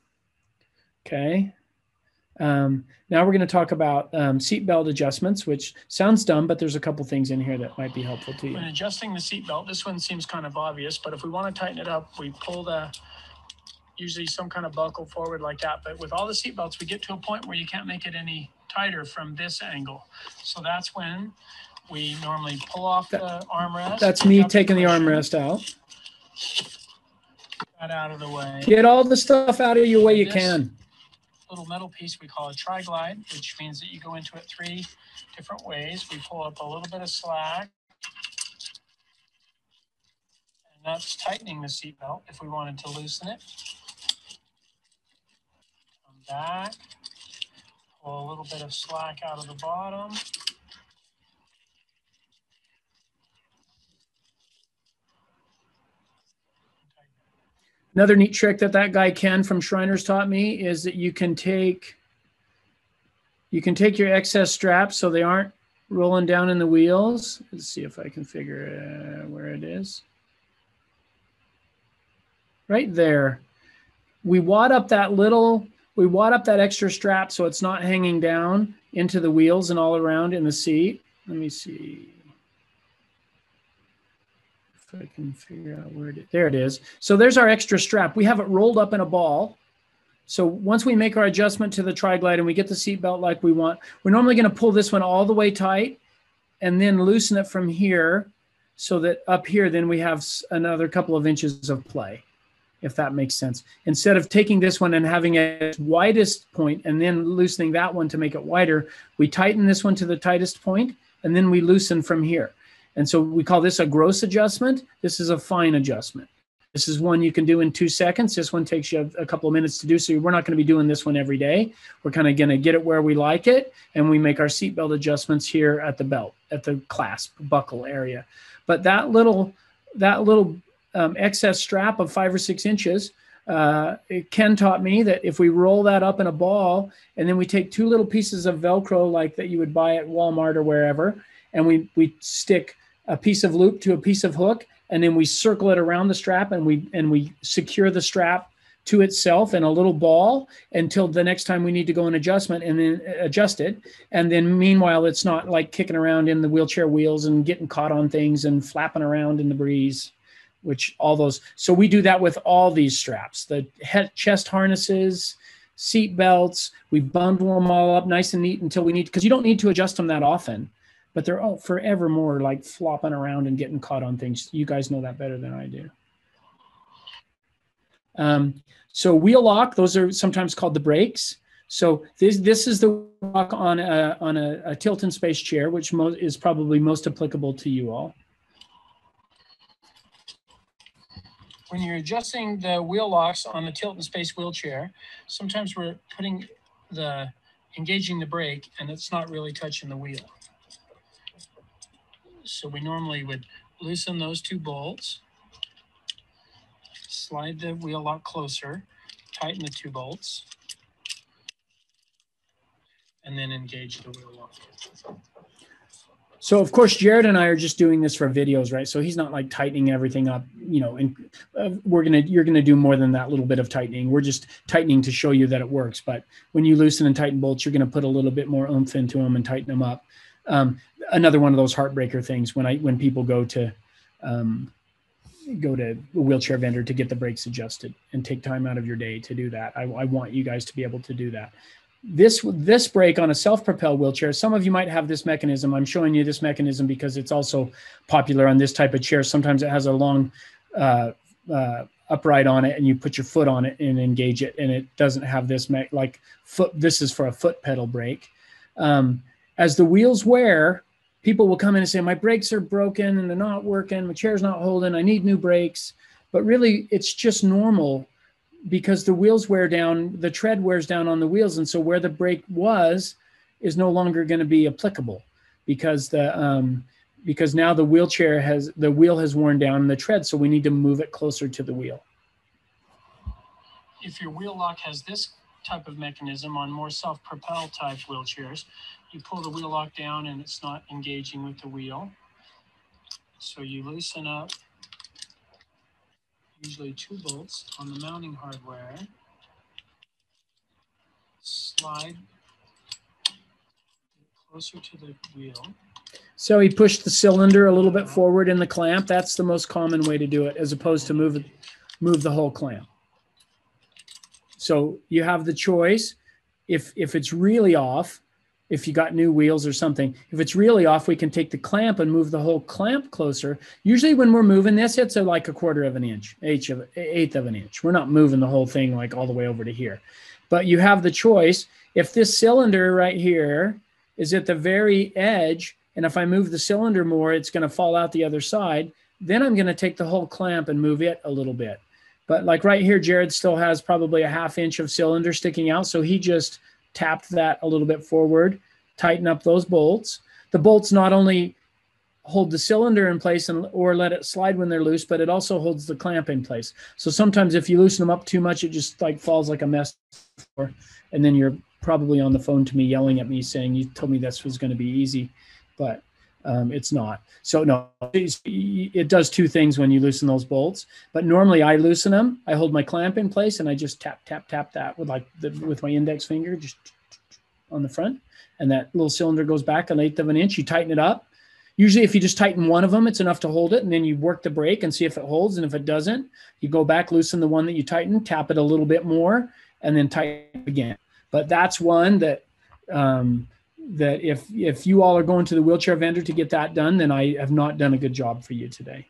Okay. Now we're going to talk about seatbelt adjustments, which sounds dumb, but there's a couple things in here that might be helpful to you. When adjusting the seatbelt, this one seems kind of obvious, but if we want to tighten it up, we pull usually some kind of buckle forward like that. But with all the seatbelts, we get to a point where you can't make it any tighter from this angle. So that's when we normally pull off the armrest. That's me taking the armrest out. That out of the way. Get all the stuff out of your way you can. Little metal piece we call a tri-glide, which means that you go into it 3 different ways. We pull up a little bit of slack, and that's tightening the seatbelt if we wanted to loosen it. Come back, pull a little bit of slack out of the bottom. Another neat trick that guy Ken from Shriners taught me is that you can take your excess straps so they aren't rolling down in the wheels. Let's see if I can figure where it is. Right there. We wad up that extra strap so it's not hanging down into the wheels and all around in the seat. Let me see if I can figure out where it is. There it is. So there's our extra strap. We have it rolled up in a ball. So once we make our adjustment to the tri-glide and we get the seatbelt like we want, we're normally going to pull this one all the way tight and then loosen it from here so that up here then we have another couple of inches of play, if that makes sense. Instead of taking this one and having it at its widest point and then loosening that one to make it wider, we tighten this one to the tightest point and then we loosen from here. And so we call this a gross adjustment. This is a fine adjustment. This is one you can do in 2 seconds. This one takes you a couple of minutes to do. So we're not going to be doing this one every day. We're kind of going to get it where we like it. And we make our seatbelt adjustments here at the belt, at the clasp buckle area. But that little excess strap of 5 or 6 inches, Ken taught me that if we roll that up in a ball and then we take 2 little pieces of Velcro like that you would buy at Walmart or wherever, and we stick a piece of loop to a piece of hook, and then we circle it around the strap and we secure the strap to itself in a little ball until the next time we need to go in adjustment and then adjust it. And then meanwhile, it's not like kicking around in the wheelchair wheels and getting caught on things and flapping around in the breeze, which all those. So we do that with all these straps, the chest harnesses, seat belts. We bundle them all up nice and neat until we need, because you don't need to adjust them that often. But they're all forever more like flopping around and getting caught on things. You guys know that better than I do. So wheel lock, those are sometimes called the brakes. So this is the lock on a tilt and space chair, which is probably most applicable to you all. When you're adjusting the wheel locks on the tilt and space wheelchair, sometimes we're engaging the brake and it's not really touching the wheel. So we normally would loosen those 2 bolts, slide the wheel lock closer, tighten the 2 bolts, and then engage the wheel lock. So of course, Jared and I are just doing this for videos, right? So he's not like tightening everything up, you know, and you're going to do more than that little bit of tightening. We're just tightening to show you that it works. But when you loosen and tighten bolts, you're going to put a little bit more oomph into them and tighten them up. Another one of those heartbreaker things when people go to a wheelchair vendor to get the brakes adjusted and take time out of your day to do that. I want you guys to be able to do that. This brake on a self-propelled wheelchair, some of you might have this mechanism. I'm showing you this mechanism because it's also popular on this type of chair. Sometimes it has a long upright on it, and you put your foot on it and engage it, and it doesn't have this this is for a foot pedal brake. As the wheels wear, people will come in and say, my brakes are broken and they're not working, my chair's not holding, I need new brakes. But really, it's just normal, because the wheels wear down, the tread wears down on the wheels. And so where the brake was is no longer going to be applicable, because because now the wheel has worn down the tread. So we need to move it closer to the wheel. If your wheel lock has this type of mechanism on more self-propelled type wheelchairs, you pull the wheel lock down and it's not engaging with the wheel. So you loosen up usually 2 bolts on the mounting hardware, slide closer to the wheel. So he pushed the cylinder a little bit forward in the clamp. That's the most common way to do it, as opposed to move the whole clamp. So you have the choice. If it's really off, if you got new wheels or something, if it's really off, we can take the clamp and move the whole clamp closer. Usually when we're moving this, it's like 1/4 of an inch, 1/8 of an inch. We're not moving the whole thing like all the way over to here. But you have the choice. If this cylinder right here is at the very edge, and if I move the cylinder more, it's going to fall out the other side, then I'm going to take the whole clamp and move it a little bit. But like right here, Jared still has probably a 1/2 inch of cylinder sticking out. So he just tapped that a little bit forward, tighten up those bolts. The bolts not only hold the cylinder in place or let it slide when they're loose, but it also holds the clamp in place. So sometimes if you loosen them up too much, it just like falls like a mess. And then you're probably on the phone to me yelling at me saying, you told me this was going to be easy, but it's not. So no, it does 2 things when you loosen those bolts. But normally I loosen them, I hold my clamp in place, and I just tap, tap, tap that with my index finger, just on the front. And that little cylinder goes back 1/8 of an inch. You tighten it up. Usually if you just tighten one of them, it's enough to hold it. And then you work the brake and see if it holds. And if it doesn't, you go back, loosen the one that you tightened, tap it a little bit more, and then tighten again. But that's one that that if you all are going to the wheelchair vendor to get that done, then I have not done a good job for you today.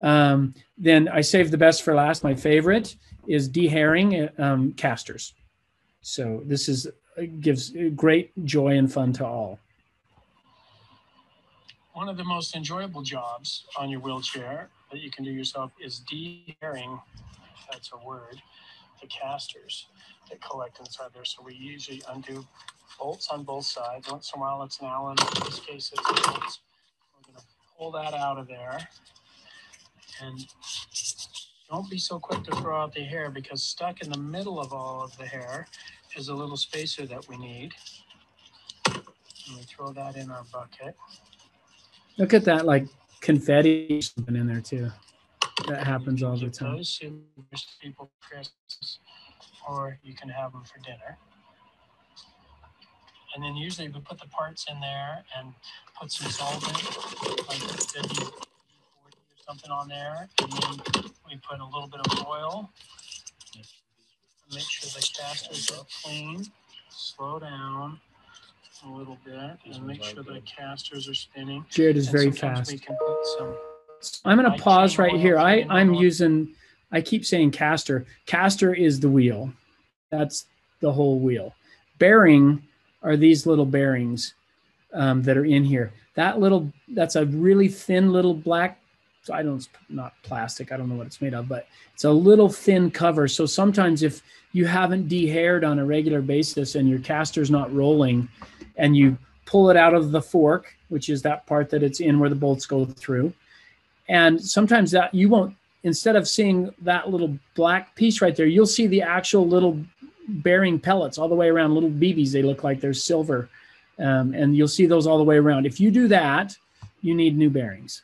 Then I saved the best for last. My favorite is deherring casters. So this gives great joy and fun to all. One of the most enjoyable jobs on your wheelchair that you can do yourself is deherring, if that's a word, the casters that collect inside there. So we usually undo bolts on both sides. Once in a while it's an Allen, in this case it's bolts. We're going to pull that out of there. And don't be so quick to throw out the hair, because stuck in the middle of all of the hair is a little spacer that we need. And we throw that in our bucket. Look at that, like confetti or something in there too. That happens all the time. Those people for Christmas, or you can have them for dinner. And then usually we put the parts in there and put some solvent, like WD-40 or something on there, and then we put a little bit of oil. Make sure the casters are clean. Slow down a little bit and make sure the casters are spinning. Jared is very fast. We can put some I'm going to pause right here. I keep saying caster. Caster is the wheel. That's the whole wheel. Are these little bearings that are in here. That's a really thin little black, so not plastic, I don't know what it's made of, but it's a little thin cover. So sometimes if you haven't dehaired on a regular basis and your caster's not rolling and you pull it out of the fork, which is that part that it's in where the bolts go through, and sometimes that you won't, instead of seeing that little black piece right there, you'll see the actual little bearing pellets all the way around, little BBs. They look like they're silver And you'll see those all the way around. If you do that, you need new bearings.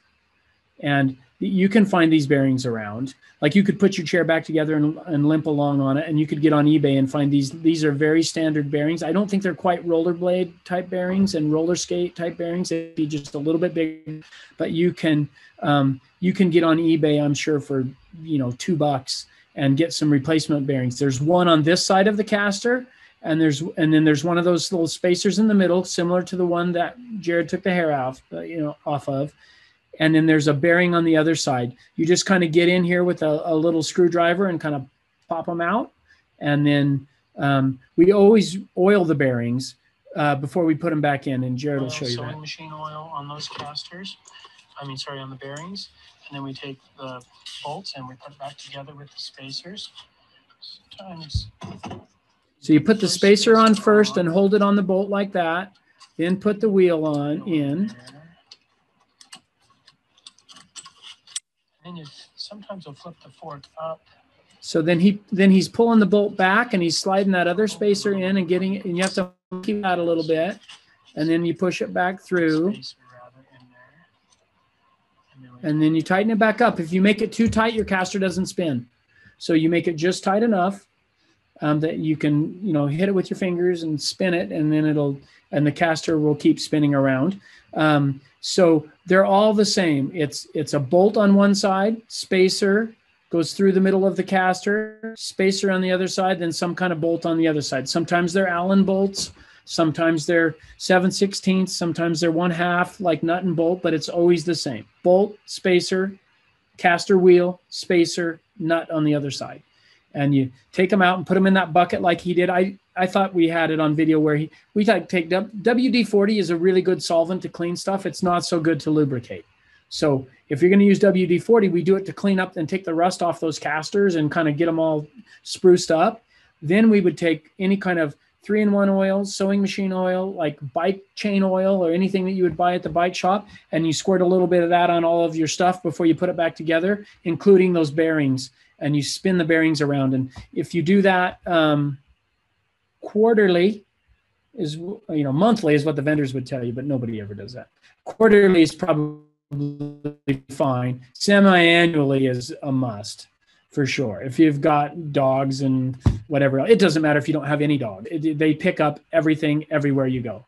And you can find these bearings around. Like you could put your chair back together and limp along on it, and you could get on eBay and find these. These are very standard bearings. I don't think they're quite rollerblade type bearings and roller skate type bearings. They'd be just a little bit bigger, but you can get on eBay, I'm sure, for $2 and get some replacement bearings. There's one on this side of the caster, and then there's one of those little spacers in the middle, similar to the one that Jared took the hair off of. And then there's a bearing on the other side. You just kind of get in here with a little screwdriver and kind of pop them out. And then we always oil the bearings before we put them back in. And Jared will show you that. Sewing machine oil on those casters. On the bearings. And then we take the bolts and we put it back together with the spacers. Sometimes. So you put the spacer on first and hold it on the bolt like that. Then put the wheel in. And sometimes you'll flip the fork up. So then he's pulling the bolt back and he's sliding that other spacer in and getting it, and you have to keep that a little bit, and then you push it back through, and then you tighten it back up. If you make it too tight, your caster doesn't spin. So you make it just tight enough that you can hit it with your fingers and spin it, and then the caster will keep spinning around. So they're all the same. It's a bolt on one side, spacer goes through the middle of the caster, spacer on the other side, then some kind of bolt on the other side. Sometimes they're Allen bolts, sometimes they're 7/16, sometimes they're 1/2 like nut and bolt, but it's always the same. Bolt, spacer, caster wheel, spacer, nut on the other side. And you take them out and put them in that bucket like he did. I thought we had it on video where we take WD-40 is a really good solvent to clean stuff. It's not so good to lubricate. So if you're going to use WD-40, we do it to clean up and take the rust off those casters and kind of get them all spruced up. Then we would take any kind of 3-in-1 oil, sewing machine oil, like bike chain oil or anything that you would buy at the bike shop, and you squirt a little bit of that on all of your stuff before you put it back together, including those bearings, and you spin the bearings around. And if you do that quarterly is, monthly is what the vendors would tell you, but nobody ever does that. Quarterly is probably fine. Semi-annually is a must for sure. If you've got dogs and whatever, it doesn't matter if you don't have any dog. They pick up everything everywhere you go.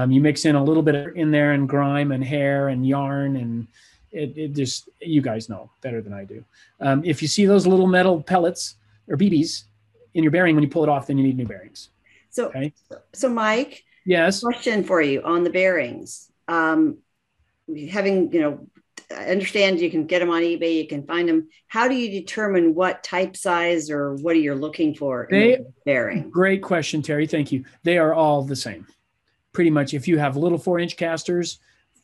You mix in a little bit in there and grime and hair and yarn, and it just, you guys know better than I do. If you see those little metal pellets or BBs in your bearing when you pull it off, then you need new bearings. So, okay? So Mike, yes. Question for you on the bearings. I understand you can get them on eBay, you can find them. How do you determine what type, size, or what are you looking for in the bearing? Great question, Terry. Thank you. They are all the same. Pretty much, if you have little 4-inch casters,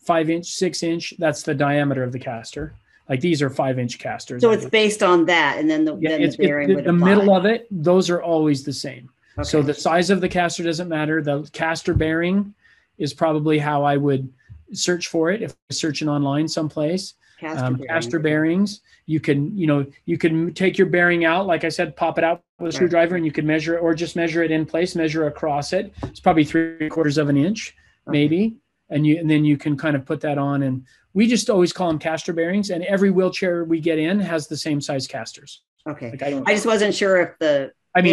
5-inch, 6-inch, that's the diameter of the caster. Like these are 5-inch casters. So it's based on that, and then the bearing would apply. The middle of it, those are always the same. Okay. So the size of the caster doesn't matter. The caster bearing is probably how I would search for it if you're searching online someplace. Caster bearings. You can take your bearing out, like I said, pop it out with a screwdriver, and you can measure it, or just measure it in place, measure across it. It's probably 3/4 of an inch, maybe. And then you can kind of put that on. And we just always call them caster bearings. And every wheelchair we get in has the same size casters. Okay. Like I just wasn't sure if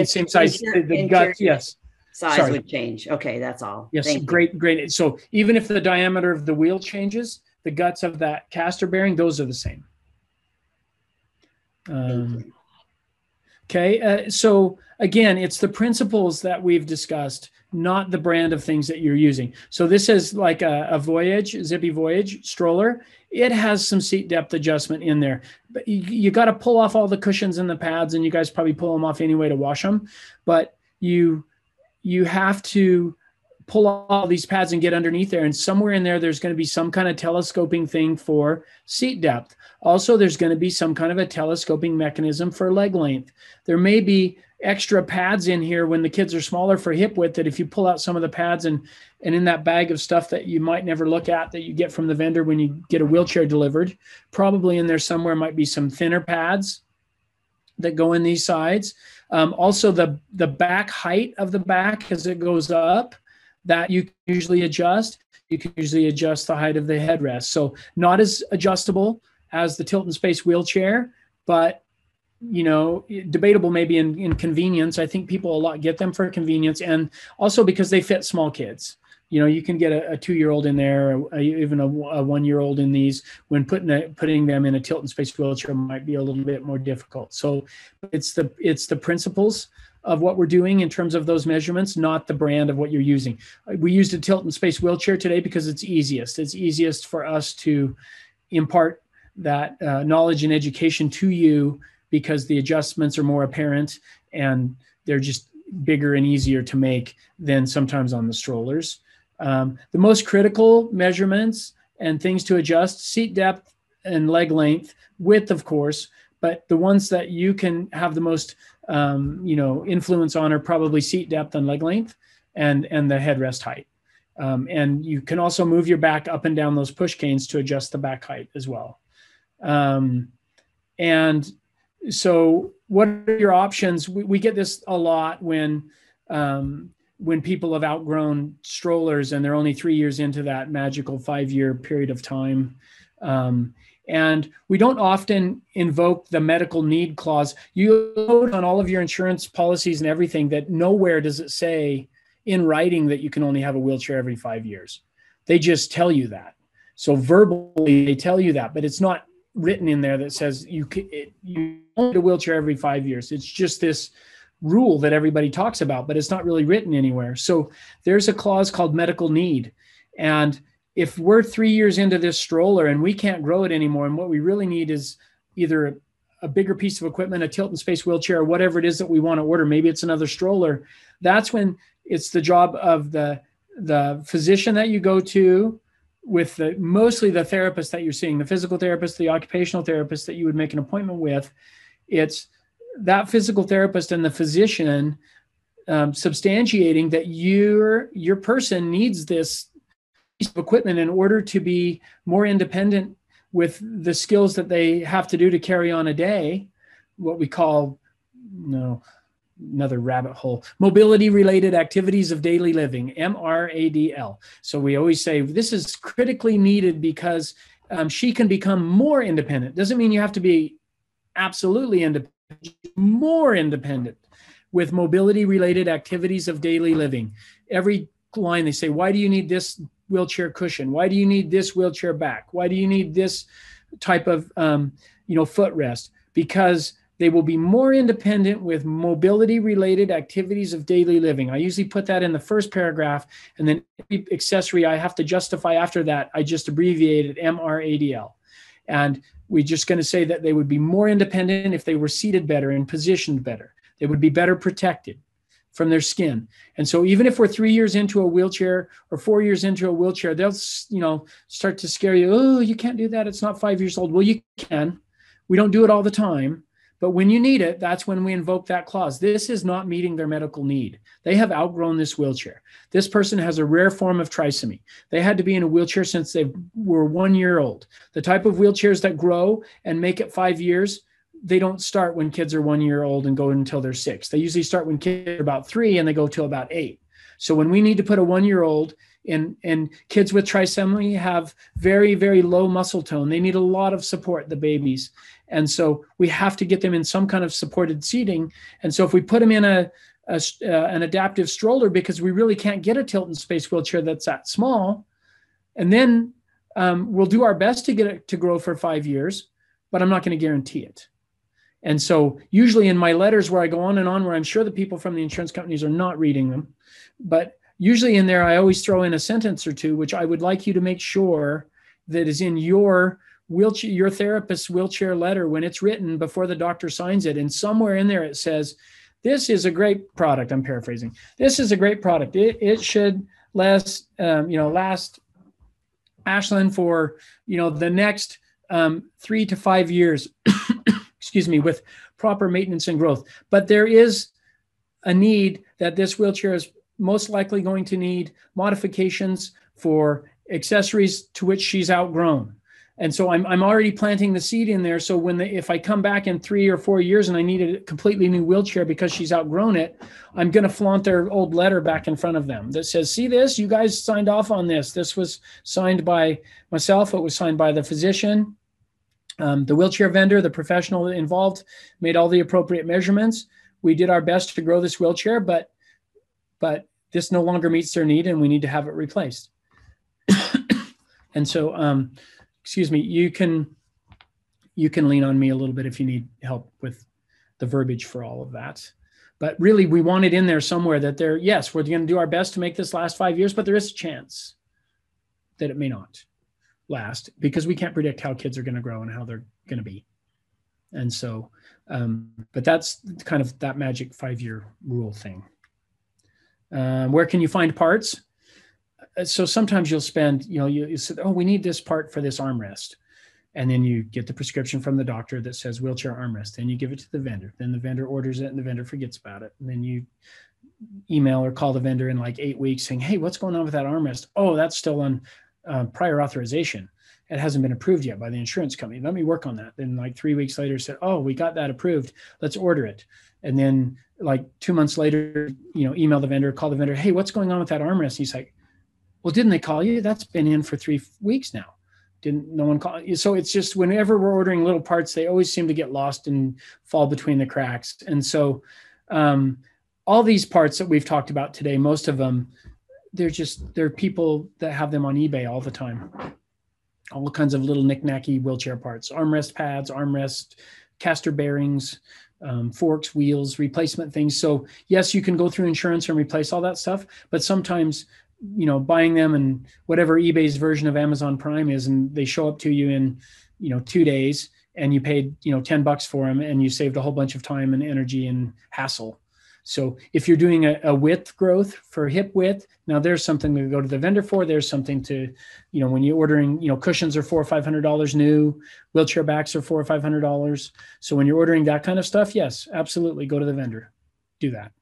same size, the gut, yes. Size would change. Okay, that's all. Yes, great. So even if the diameter of the wheel changes, the guts of that caster bearing, those are the same. Okay, so again, it's the principles that we've discussed, not the brand of things that you're using. So this is like a Voyage, Zippy Voyage stroller. It has some seat depth adjustment in there, but you got to pull off all the cushions and the pads, and you guys probably pull them off anyway to wash them, but you have to pull all these pads and get underneath there. And somewhere in there's going to be some kind of telescoping thing for seat depth. Also, there's going to be some kind of a telescoping mechanism for leg length. There may be extra pads in here when the kids are smaller for hip width, that if you pull out some of the pads and in that bag of stuff that you might never look at that you get from the vendor when you get a wheelchair delivered, probably in there somewhere might be some thinner pads that go in these sides. Also, the back height of the back as it goes up, that you can usually adjust. You can usually adjust the height of the headrest. So not as adjustable as the tilt and space wheelchair, but debatable maybe in convenience. I think people a lot get them for convenience, and also because they fit small kids. You can get a 2-year-old in there, or even a 1-year-old in these. When putting them in a tilt and space wheelchair might be a little bit more difficult. So it's the principles of what we're doing in terms of those measurements, not the brand of what you're using. We used a tilt and space wheelchair today because it's easiest. It's easiest for us to impart that knowledge and education to you, because the adjustments are more apparent and they're just bigger and easier to make than sometimes on the strollers. The most critical measurements and things to adjust: seat depth and leg length, width, of course, but the ones that you can have the most influence on are probably seat depth and leg length, and the headrest height. And you can also move your back up and down those push canes to adjust the back height as well. And so what are your options? We get this a lot when people have outgrown strollers and they're only 3 years into that magical 5-year period of time. And we don't often invoke the medical need clause. You note on all of your insurance policies and everything that nowhere does it say in writing that you can only have a wheelchair every 5 years. They just tell you that. So verbally they tell you that, but it's not written in there that says you only need a wheelchair every 5 years. It's just this rule that everybody talks about, but it's not really written anywhere. So there's a clause called medical need. And if we're 3 years into this stroller and we can't grow it anymore, and what we really need is either a bigger piece of equipment, a tilt and space wheelchair, or whatever it is that we want to order, maybe it's another stroller, that's when it's the job of the physician that you go to, with mostly the therapist that you're seeing, the physical therapist, the occupational therapist that you would make an appointment with. It's that physical therapist and the physician substantiating that your person needs this piece of equipment in order to be more independent with the skills that they have to do to carry on a day, what we call, another rabbit hole, mobility related activities of daily living, MRADL. So we always say this is critically needed because she can become more independent. Doesn't mean you have to be absolutely independent, more independent with mobility related activities of daily living. Every line they say, why do you need this wheelchair cushion? Why do you need this wheelchair back? Why do you need this type of footrest? Because they will be more independent with mobility-related activities of daily living. I usually put that in the first paragraph, and then every accessory I have to justify after that, I just abbreviate it MRADL. And we're just going to say that they would be more independent if they were seated better and positioned better. They would be better protected from their skin. And so even if we're 3 years into a wheelchair or 4 years into a wheelchair, they'll start to scare you. Oh, you can't do that. It's not 5 years old. Well, you can. We don't do it all the time. But when you need it, that's when we invoke that clause. This is not meeting their medical need. They have outgrown this wheelchair. This person has a rare form of trisomy. They had to be in a wheelchair since they were 1 year old. The type of wheelchairs that grow and make it 5 years, they don't start when kids are 1 year old and go until they're 6. They usually start when kids are about 3 and they go till about 8. So when we need to put a 1 year old in, and kids with trisomy have very, very low muscle tone. They need a lot of support, the babies. And so we have to get them in some kind of supported seating. And so if we put them in an adaptive stroller, because we really can't get a tilt and space wheelchair that's that small, and then we'll do our best to get it to grow for 5 years, but I'm not going to guarantee it. And so usually in my letters where I go on and on, where I'm sure the people from the insurance companies are not reading them, but usually in there, I always throw in a sentence or two, which I would like you to make sure that is in your wheelchair, your therapist's wheelchair letter when it's written before the doctor signs it. And somewhere in there, it says, this is a great product. I'm paraphrasing. This is a great product. It should last Ashland for, the next 3 to 5 years, excuse me, with proper maintenance and growth. But there is a need that this wheelchair is most likely going to need modifications for accessories to which she's outgrown. And so I'm already planting the seed in there. So if I come back in 3 or 4 years and I need a completely new wheelchair because she's outgrown it, I'm going to flaunt their old letter back in front of them that says, see this, you guys signed off on this. This was signed by myself. It was signed by the physician. The wheelchair vendor, the professional involved, made all the appropriate measurements. We did our best to grow this wheelchair, but this no longer meets their need and we need to have it replaced. And so, excuse me, you can lean on me a little bit if you need help with the verbiage for all of that. But really, we want it in there somewhere that yes, we're going to do our best to make this last 5 years, but there is a chance that it may not last because we can't predict how kids are going to grow and how they're going to be. And so, but that's kind of that magic 5-year rule thing. Where can you find parts? So sometimes you'll spend, you say, oh, we need this part for this armrest. And then you get the prescription from the doctor that says wheelchair armrest. Then you give it to the vendor. Then the vendor orders it and the vendor forgets about it. And then you email or call the vendor in like 8 weeks saying, hey, what's going on with that armrest? Oh, that's still on prior authorization. It hasn't been approved yet by the insurance company. Let me work on that. Then like 3 weeks later said, oh, we got that approved. Let's order it. And then like 2 months later, email the vendor, call the vendor. Hey, what's going on with that armrest? He's like, well, didn't they call you? That's been in for 3 weeks now. Didn't no one call you? So it's just whenever we're ordering little parts, they always seem to get lost and fall between the cracks. And so all these parts that we've talked about today, most of them, they're people that have them on eBay all the time. All kinds of little knick-knacky wheelchair parts, armrest pads, armrest, caster bearings, forks, wheels, replacement things. So yes, you can go through insurance and replace all that stuff, but sometimes, buying them and whatever eBay's version of Amazon Prime is, and they show up to you in, 2 days and you paid, $10 for them and you saved a whole bunch of time and energy and hassle. So if you're doing a width growth for hip width, now there's something to go to the vendor for. There's something to, when you're ordering, cushions are $400 or $500 new, wheelchair backs are $400 or $500. So when you're ordering that kind of stuff, yes, absolutely, go to the vendor, do that.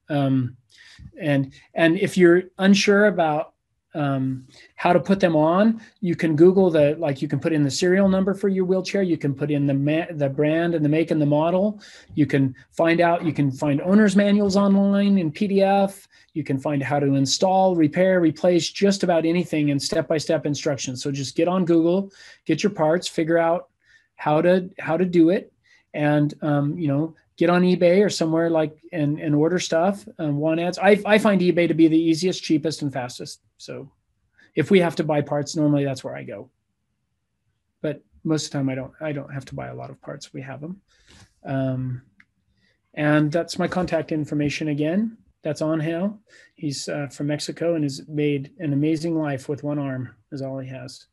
And if you're unsure about how to put them on, you can Google you can put in the serial number for your wheelchair. You can put in the brand and the make and the model. You can find owner's manuals online in PDF. You can find how to install, repair, replace just about anything in step-by-step instructions. So just get on Google, get your parts, figure out how to do it, and get on eBay or somewhere and order stuff. Want ads. I find eBay to be the easiest, cheapest, and fastest. So if we have to buy parts, normally that's where I go. But most of the time I don't have to buy a lot of parts. We have them. And that's my contact information again. That's Angel. He's from Mexico and has made an amazing life with one arm is all he has.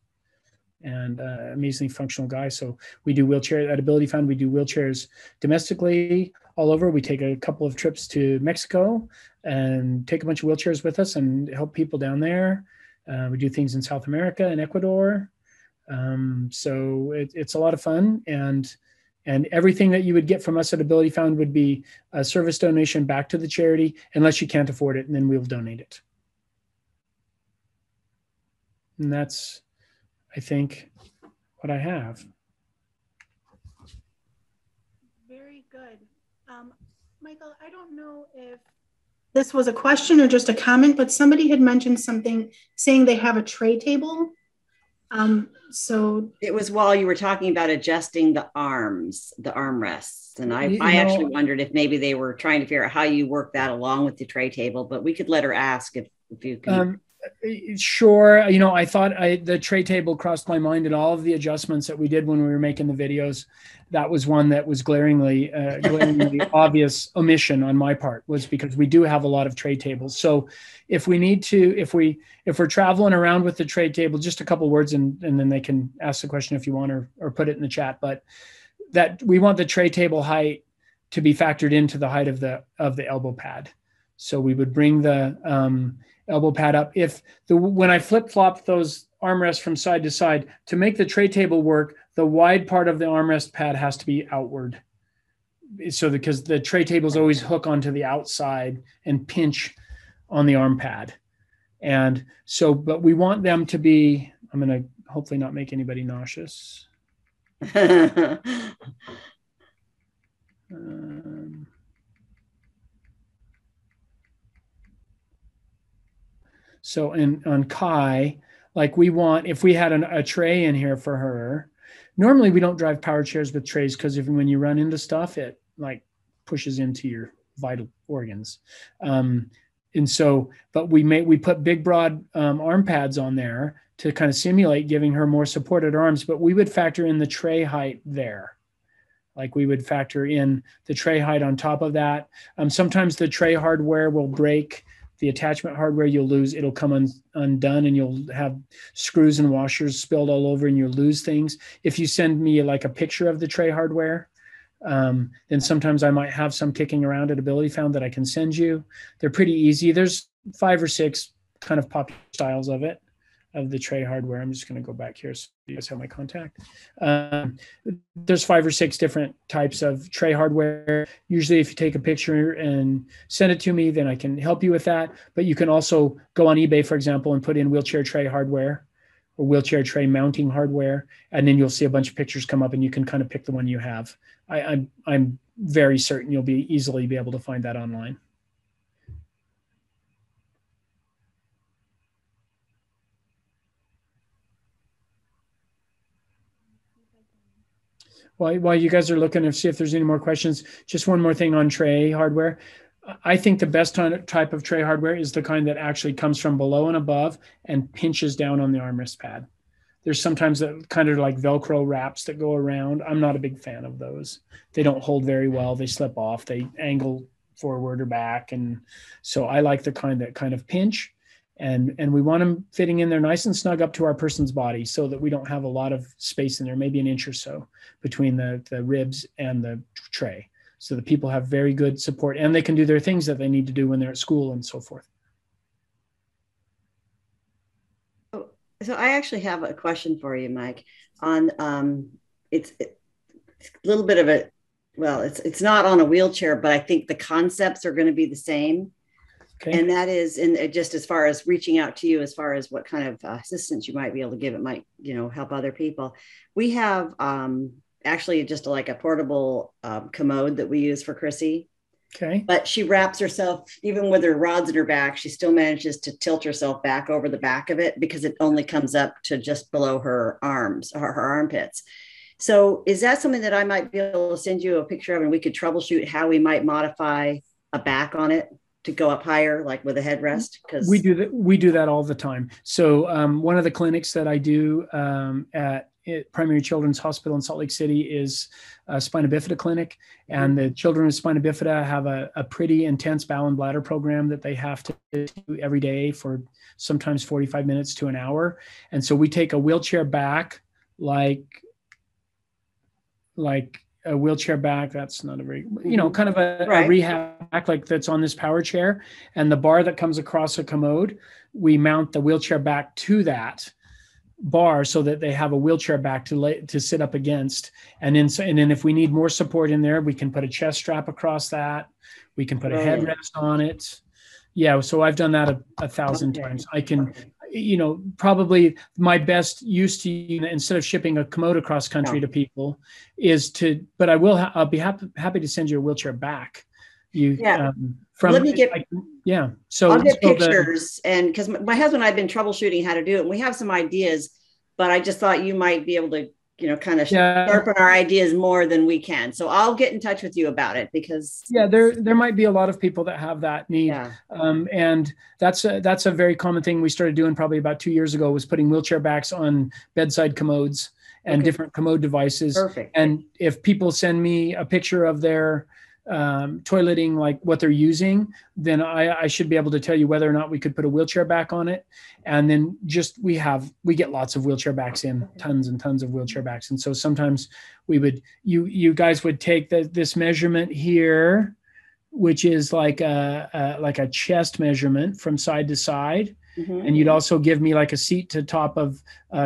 And amazingly functional guy. So we do wheelchair at Ability Found. We do wheelchairs domestically all over. We take a couple of trips to Mexico and take a bunch of wheelchairs with us and help people down there. We do things in South America and Ecuador. So it's a lot of fun. And everything that you would get from us at Ability Found would be a service donation back to the charity, unless you can't afford it, and then we'll donate it. And that's, I think, what I have. Very good. Michael, I don't know if this was a question or just a comment, but somebody had mentioned something saying they have a tray table. So it was while you were talking about adjusting the armrests. And I actually wondered if maybe they were trying to figure out how you work that along with the tray table, but we could let her ask if you can. Sure. I thought the tray table crossed my mind, and all of the adjustments that we did when we were making the videos, that was one that was glaringly obvious omission on my part, was because we do have a lot of tray tables. So if we need to, if we're traveling around with the tray table, just a couple words and then they can ask the question if you want or put it in the chat, but that we want the tray table height to be factored into the height of the elbow pad. So we would bring the elbow pad up. When I flip-flop those armrests from side to side, to make the tray table work, the wide part of the armrest pad has to be outward. So because the tray tables always hook onto the outside and pinch on the arm pad. And so, but we want them to be, I'm going to hopefully not make anybody nauseous. So on Kai, like we want, if we had a tray in here for her, normally we don't drive power chairs with trays because when you run into stuff, it like pushes into your vital organs. And so, but we put big, broad arm pads on there to kind of simulate giving her more supported arms, but we would factor in the tray height there. Like we would factor in the tray height on top of that. Sometimes the tray hardware will break. The attachment hardware you'll lose, it'll come undone and you'll have screws and washers spilled all over and you'll lose things. If you send me like a picture of the tray hardware, then sometimes I might have some kicking around at Ability Found that I can send you. They're pretty easy. There's 5 or 6 kind of popular styles of the tray hardware. I'm just going to go back here so you guys have my contact. There's 5 or 6 different types of tray hardware. Usually if you take a picture and send it to me, then I can help you with that. But you can also go on eBay, for example, and put in wheelchair tray hardware or wheelchair tray mounting hardware. And then you'll see a bunch of pictures come up and you can kind of pick the one you have. I'm very certain you'll easily be able to find that online. While you guys are looking to see if there's any more questions, just one more thing on tray hardware. I think the best type of tray hardware is the kind that actually comes from below and above and pinches down on the armrest pad. There's sometimes that kind of like Velcro wraps that go around. I'm not a big fan of those. They don't hold very well. They slip off. They angle forward or back. And so I like the kind that kind of pinch. And we want them fitting in there nice and snug up to our person's body so that we don't have a lot of space in there, maybe an inch or so between the ribs and the tray. So that people have very good support and they can do their things that they need to do when they're at school and so forth. So I actually have a question for you, Mike, on it's a little bit of a, well, it's not on a wheelchair, but I think the concepts are going to be the same. Okay. And that is, and just as far as reaching out to you, as far as what kind of assistance you might be able to give, it might, help other people. We have actually just like a portable commode that we use for Chrissy. Okay. But she wraps herself, even with her rods in her back, she still manages to tilt herself back over the back of it because it only comes up to just below her arms, her armpits. So is that something that I might be able to send you a picture of and we could troubleshoot how we might modify a back on it to go up higher, like with a headrest? Because we do that all the time. So one of the clinics that I do at Primary Children's Hospital in Salt Lake City is a spina bifida clinic, and the children with spina bifida have a pretty intense bowel and bladder program that they have to do every day for sometimes 45 minutes to an hour. And so we take a wheelchair back, like a wheelchair back. That's not a very, kind of a rehab back like that's on this power chair, and the bar that comes across a commode, we mount the wheelchair back to that bar so that they have a wheelchair back to sit up against. And then if we need more support in there, we can put a chest strap across that. We can put a headrest on it. Yeah. So I've done that a 1,000 times. I can, probably my best use to, instead of shipping a commode across country to people is but I'll be happy to send you a wheelchair back. So I'll get pictures, and because my husband and I have been troubleshooting how to do it, and we have some ideas, but I just thought you might be able to, kind of sharpen our ideas more than we can. So I'll get in touch with you about it because there might be a lot of people that have that need. And that's a very common thing we started doing probably about 2 years ago, was putting wheelchair backs on bedside commodes and different commode devices. Perfect. And if people send me a picture of their toileting, like what they're using, then I should be able to tell you whether or not we could put a wheelchair back on it. And then we get lots of wheelchair backs in, tons and tons of wheelchair backs. And so sometimes you guys would take this measurement here, which is like a chest measurement from side to side. Mm-hmm. And you'd also give me like a seat to top of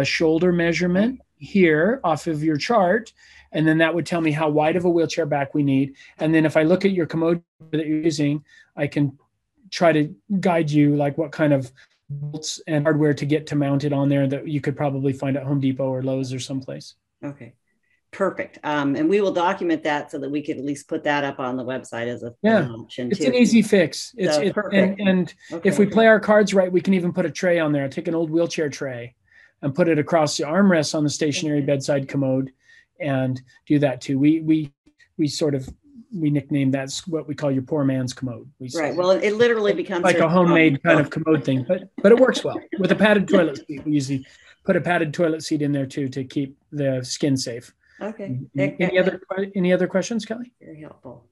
shoulder measurement here off of your chart. And then that would tell me how wide of a wheelchair back we need. And then if I look at your commode that you're using, I can try to guide you like what kind of bolts and hardware to get to mount it on there that you could probably find at Home Depot or Lowe's or someplace. Okay. Perfect. And we will document that so that we could at least put that up on the website as an option it's too. an easy fix. Perfect. And Okay. if we play our cards right, we can even put a tray on there. Take an old wheelchair tray and put it across the armrest on the stationary bedside commode and do that too. We nickname that's what we call your poor man's commode. Right. Well, it literally becomes like a homemade kind of commode thing, but it works well with a padded toilet seat. We usually put a padded toilet seat in there too to keep the skin safe. Okay. Any other questions, Kelly? Very helpful.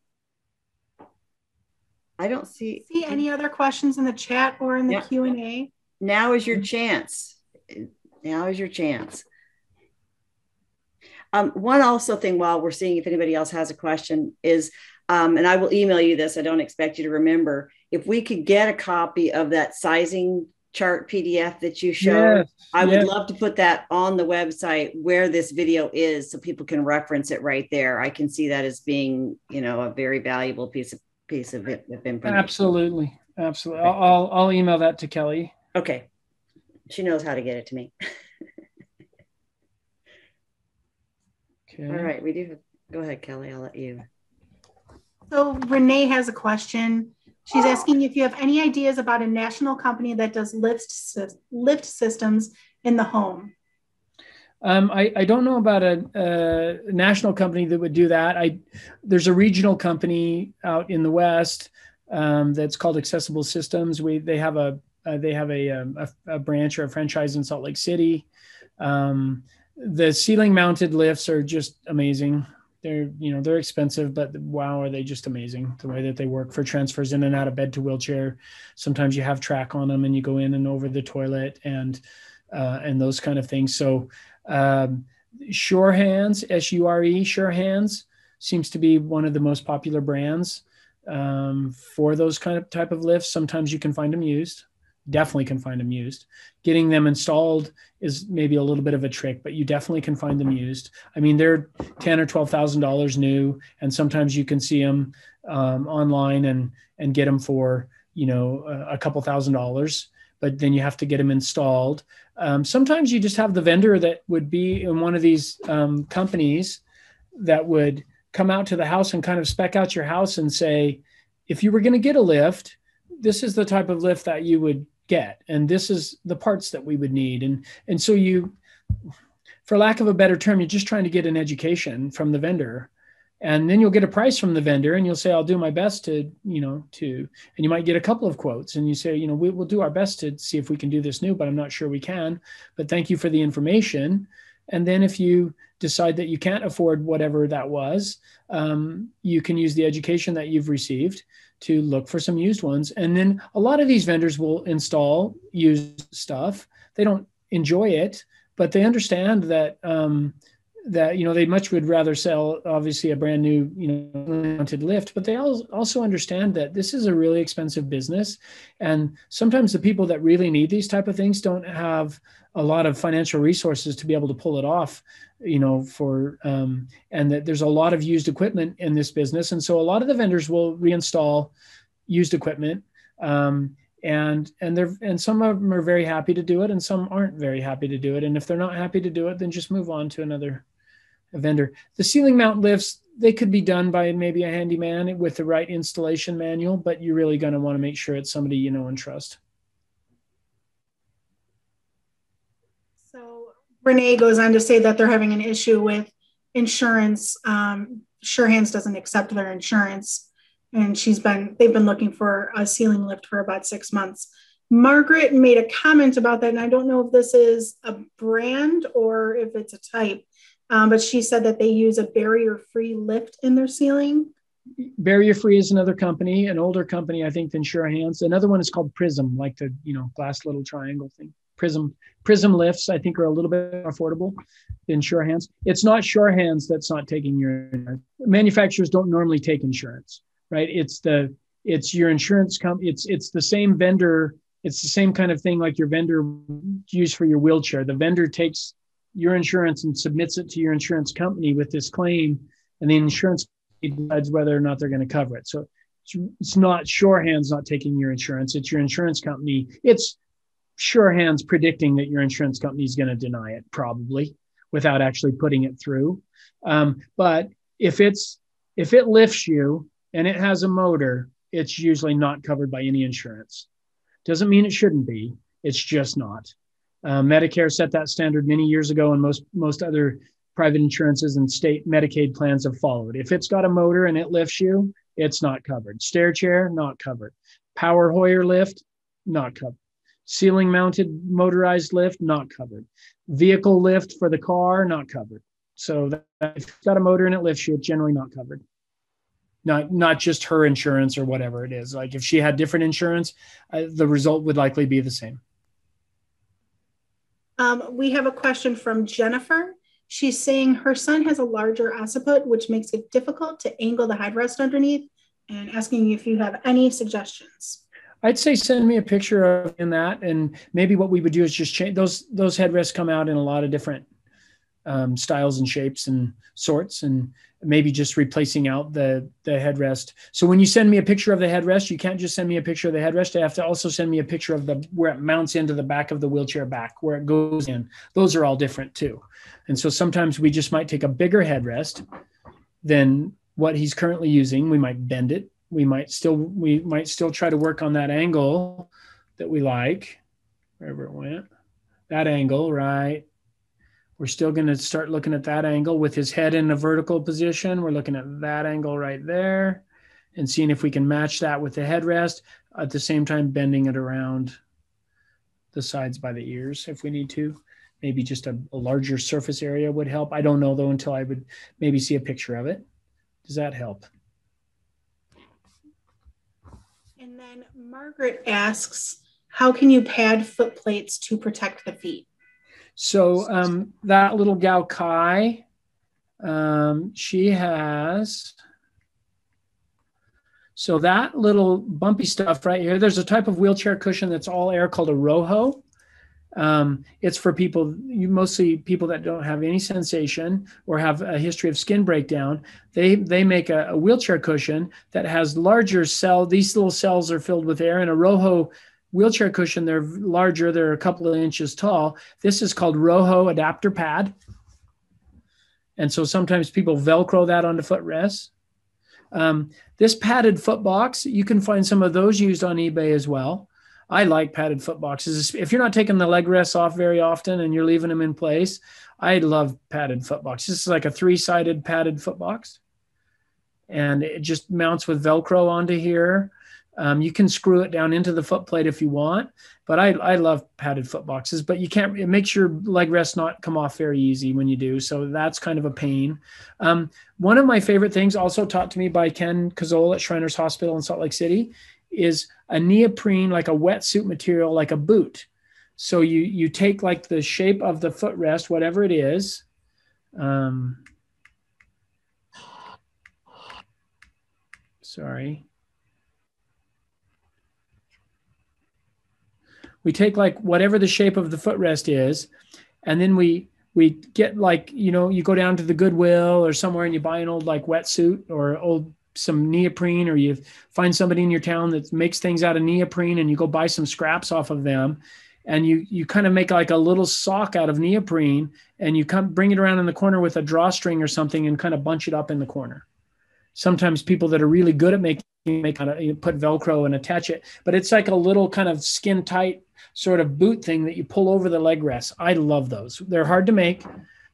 I don't see any other questions in the chat or in the Q&A. Now is your chance. Now is your chance. One also thing while we're seeing if anybody else has a question is, and I will email you this, I don't expect you to remember, if we could get a copy of that sizing chart PDF that you showed, I would love to put that on the website where this video is so people can reference it right there. I can see that as being, a very valuable piece of information. Absolutely. I'll email that to Kelly. Okay. She knows how to get it to me. Okay. All right. Go ahead, Kelly. I'll let you. So Renee has a question. She's asking if you have any ideas about a national company that does lift systems in the home. I don't know about a national company that would do that. There's a regional company out in the West that's called Accessible Systems. They have a branch or a franchise in Salt Lake City. The ceiling mounted lifts are just amazing. They're expensive, but wow, are they just amazing the way that they work for transfers in and out of bed to wheelchair. Sometimes you have track on them and you go in and over the toilet and those kind of things. So Sure Hands, S-U-R-E, Sure Hands seems to be one of the most popular brands for those type of lifts. Sometimes you can find them used. Definitely can find them used. Getting them installed is maybe a little bit of a trick, but you definitely can find them used. I mean, they're $10,000 or $12,000 new, and sometimes you can see them online and get them for a couple $1,000s. But then you have to get them installed. Sometimes you just have the vendor that would be in one of these companies that would come out to the house and kind of spec out your house and say, if you were going to get a lift, this is the type of lift that you would get, and this is the parts that we would need. And so you, for lack of a better term, you're just trying to get an education from the vendor, and then you'll get a price from the vendor and you'll say, I'll do my best to, and you might get a couple of quotes and you say, we'll do our best to see if we can do this new, but I'm not sure we can, but thank you for the information. And then if you decide that you can't afford whatever that was, you can use the education that you've received to look for some used ones. And then a lot of these vendors will install used stuff. They don't enjoy it, but they understand that, they much would rather sell obviously a brand new, mounted lift, but they also understand that this is a really expensive business. And sometimes the people that really need these type of things don't have a lot of financial resources to be able to pull it off, and that there's a lot of used equipment in this business. And so a lot of the vendors will reinstall used equipment. And some of them are very happy to do it and some aren't very happy to do it. And if they're not happy to do it, then just move on to another vendor. The ceiling mount lifts, they could be done by maybe a handyman with the right installation manual, but you're really going to want to make sure it's somebody you know and trust. So Renee goes on to say that they're having an issue with insurance. Sure Hands doesn't accept their insurance, and they've been looking for a ceiling lift for about 6 months. Margaret made a comment about that, and I don't know if this is a brand or if it's a type, but she said that they use a barrier-free lift in their ceiling. Barrier-free is another company, an older company, I think, than Sure Hands. Another one is called Prism, like the glass little triangle thing. Prism lifts, I think, are a little bit more affordable than Sure Hands. It's not Sure Hands that's not taking your insurance. Manufacturers don't normally take insurance, right? It's your insurance company. It's the same vendor. It's the same kind of thing like your vendor used for your wheelchair. The vendor takes your insurance and submits it to your insurance company with this claim, and the insurance company decides whether or not they're going to cover it. So it's not Sure Hands not taking your insurance. It's your insurance company. It's Sure Hands predicting that your insurance company is going to deny it, probably, without actually putting it through. But if it lifts you and it has a motor, it's usually not covered by any insurance. Doesn't mean it shouldn't be. It's just not. Medicare set that standard many years ago, and most other private insurances and state Medicaid plans have followed. If it's got a motor and it lifts you, it's not covered. Stair chair, not covered. Power Hoyer lift, not covered. Ceiling mounted motorized lift, not covered. Vehicle lift for the car, not covered. So if it's got a motor and it lifts you, it's generally not covered. Not just her insurance or whatever it is. Like if she had different insurance, the result would likely be the same. We have a question from Jennifer. She's saying her son has a larger occiput, which makes it difficult to angle the headrest underneath, and asking if you have any suggestions. I'd say send me a picture of in that, and maybe what we would do is just change those headrests. Come out in a lot of different styles and shapes and sorts, and maybe just replacing out the headrest. So when you send me a picture of the headrest, you can't just send me a picture of the headrest. You have to also send me a picture of where it mounts into the back of the wheelchair back, where it goes in. Those are all different too. And so sometimes we just might take a bigger headrest than what he's currently using. We might bend it. We might still try to work on that angle that we like, wherever it went, that angle, right? We're still going to start looking at that angle with his head in a vertical position. We're looking at that angle right there and seeing if we can match that with the headrest, at the same time bending it around the sides by the ears if we need to. Maybe just a larger surface area would help. I don't know though until I would maybe see a picture of it. Does that help? And then Margaret asks, how can you pad foot plates to protect the feet? So that little gal Kai, she has, so that little bumpy stuff right here, there's a type of wheelchair cushion that's all air called a Roho. It's for people, mostly people that don't have any sensation or have a history of skin breakdown. They make a wheelchair cushion that has larger cells. These little cells are filled with air, and a Roho wheelchair cushion, they're larger, they're a couple of inches tall. This is called Roho adapter pad. And so sometimes people Velcro that onto footrests. This padded foot box, you can find some of those used on eBay as well. I like padded foot boxes. If you're not taking the leg rests off very often and you're leaving them in place, I love padded foot boxes. This is like a 3-sided padded foot box. And it just mounts with Velcro onto here. You can screw it down into the foot plate if you want, but I love padded foot boxes, but you can't, it makes your leg rest not come off very easy when you do. So that's kind of a pain. One of my favorite things also taught to me by Ken Kazol at Shriners Hospital in Salt Lake City is a neoprene, like a wetsuit material, like a boot. So you take like the shape of the footrest, whatever it is. Sorry. We take like whatever the shape of the footrest is, and then we get like, you know, you go down to the Goodwill or somewhere and you buy an old like wetsuit or some neoprene, or you find somebody in your town that makes things out of neoprene and you go buy some scraps off of them, and you kind of make like a little sock out of neoprene, and you bring it around in the corner with a drawstring or something and kind of bunch it up in the corner. Sometimes people that are really good at put Velcro and attach it, but it's like a little kind of skin tight sort of boot thing that you pull over the leg rests. I love those. They're hard to make.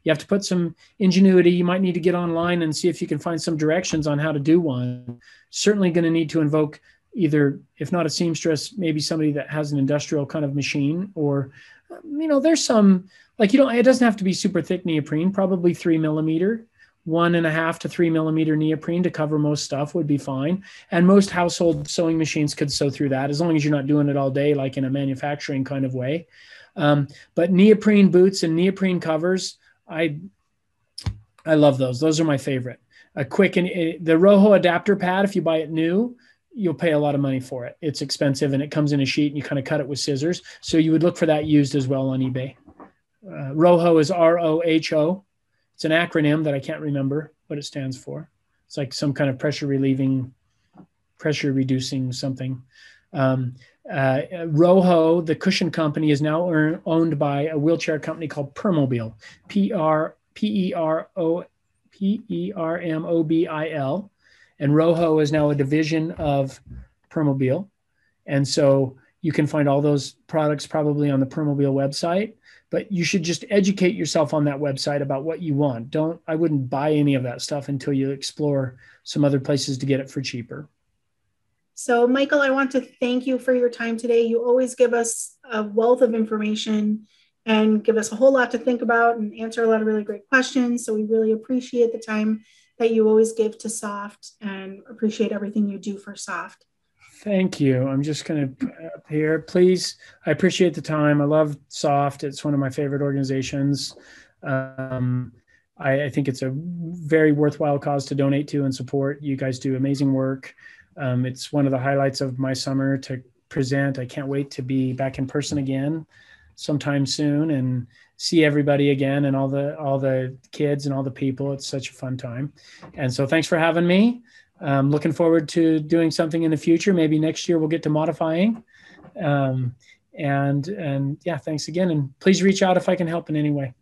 You have to put some ingenuity. You might need to get online and see if you can find some directions on how to do one. Certainly going to need to invoke either, if not a seamstress, maybe somebody that has an industrial kind of machine, or, you know, there's some, like, it doesn't have to be super thick neoprene, probably 3 millimeter. 1.5 to 3 millimeter neoprene to cover most stuff would be fine. And most household sewing machines could sew through that, as long as you're not doing it all day, like in a manufacturing kind of way. But neoprene boots and neoprene covers, I love those. Those are my favorite. The Roho adapter pad, if you buy it new, you'll pay a lot of money for it. It's expensive and it comes in a sheet and you kind of cut it with scissors. So you would look for that used as well on eBay. Roho is ROHO. It's an acronym that I can't remember what it stands for. It's like some kind of pressure reducing something. Roho, the cushion company, is now owned by a wheelchair company called Permobil, Permobil. And Roho is now a division of Permobil. And so you can find all those products probably on the Permobil website, but you should just educate yourself on that website about what you want. I wouldn't buy any of that stuff until you explore some other places to get it for cheaper. So, Michael, I want to thank you for your time today. You always give us a wealth of information and give us a whole lot to think about and answer a lot of really great questions. So we really appreciate the time that you always give to SOFT and appreciate everything you do for SOFT. Thank you. I'm just going to put up here. Please, I appreciate the time. I love SOFT. It's one of my favorite organizations. I think it's a very worthwhile cause to donate to and support. You guys do amazing work. It's one of the highlights of my summer to present. I can't wait to be back in person again sometime soon and see everybody again and all the kids and all the people. It's such a fun time. And so thanks for having me. Looking forward to doing something in the future. Maybe next year we'll get to modifying. And yeah, thanks again. And please reach out if I can help in any way.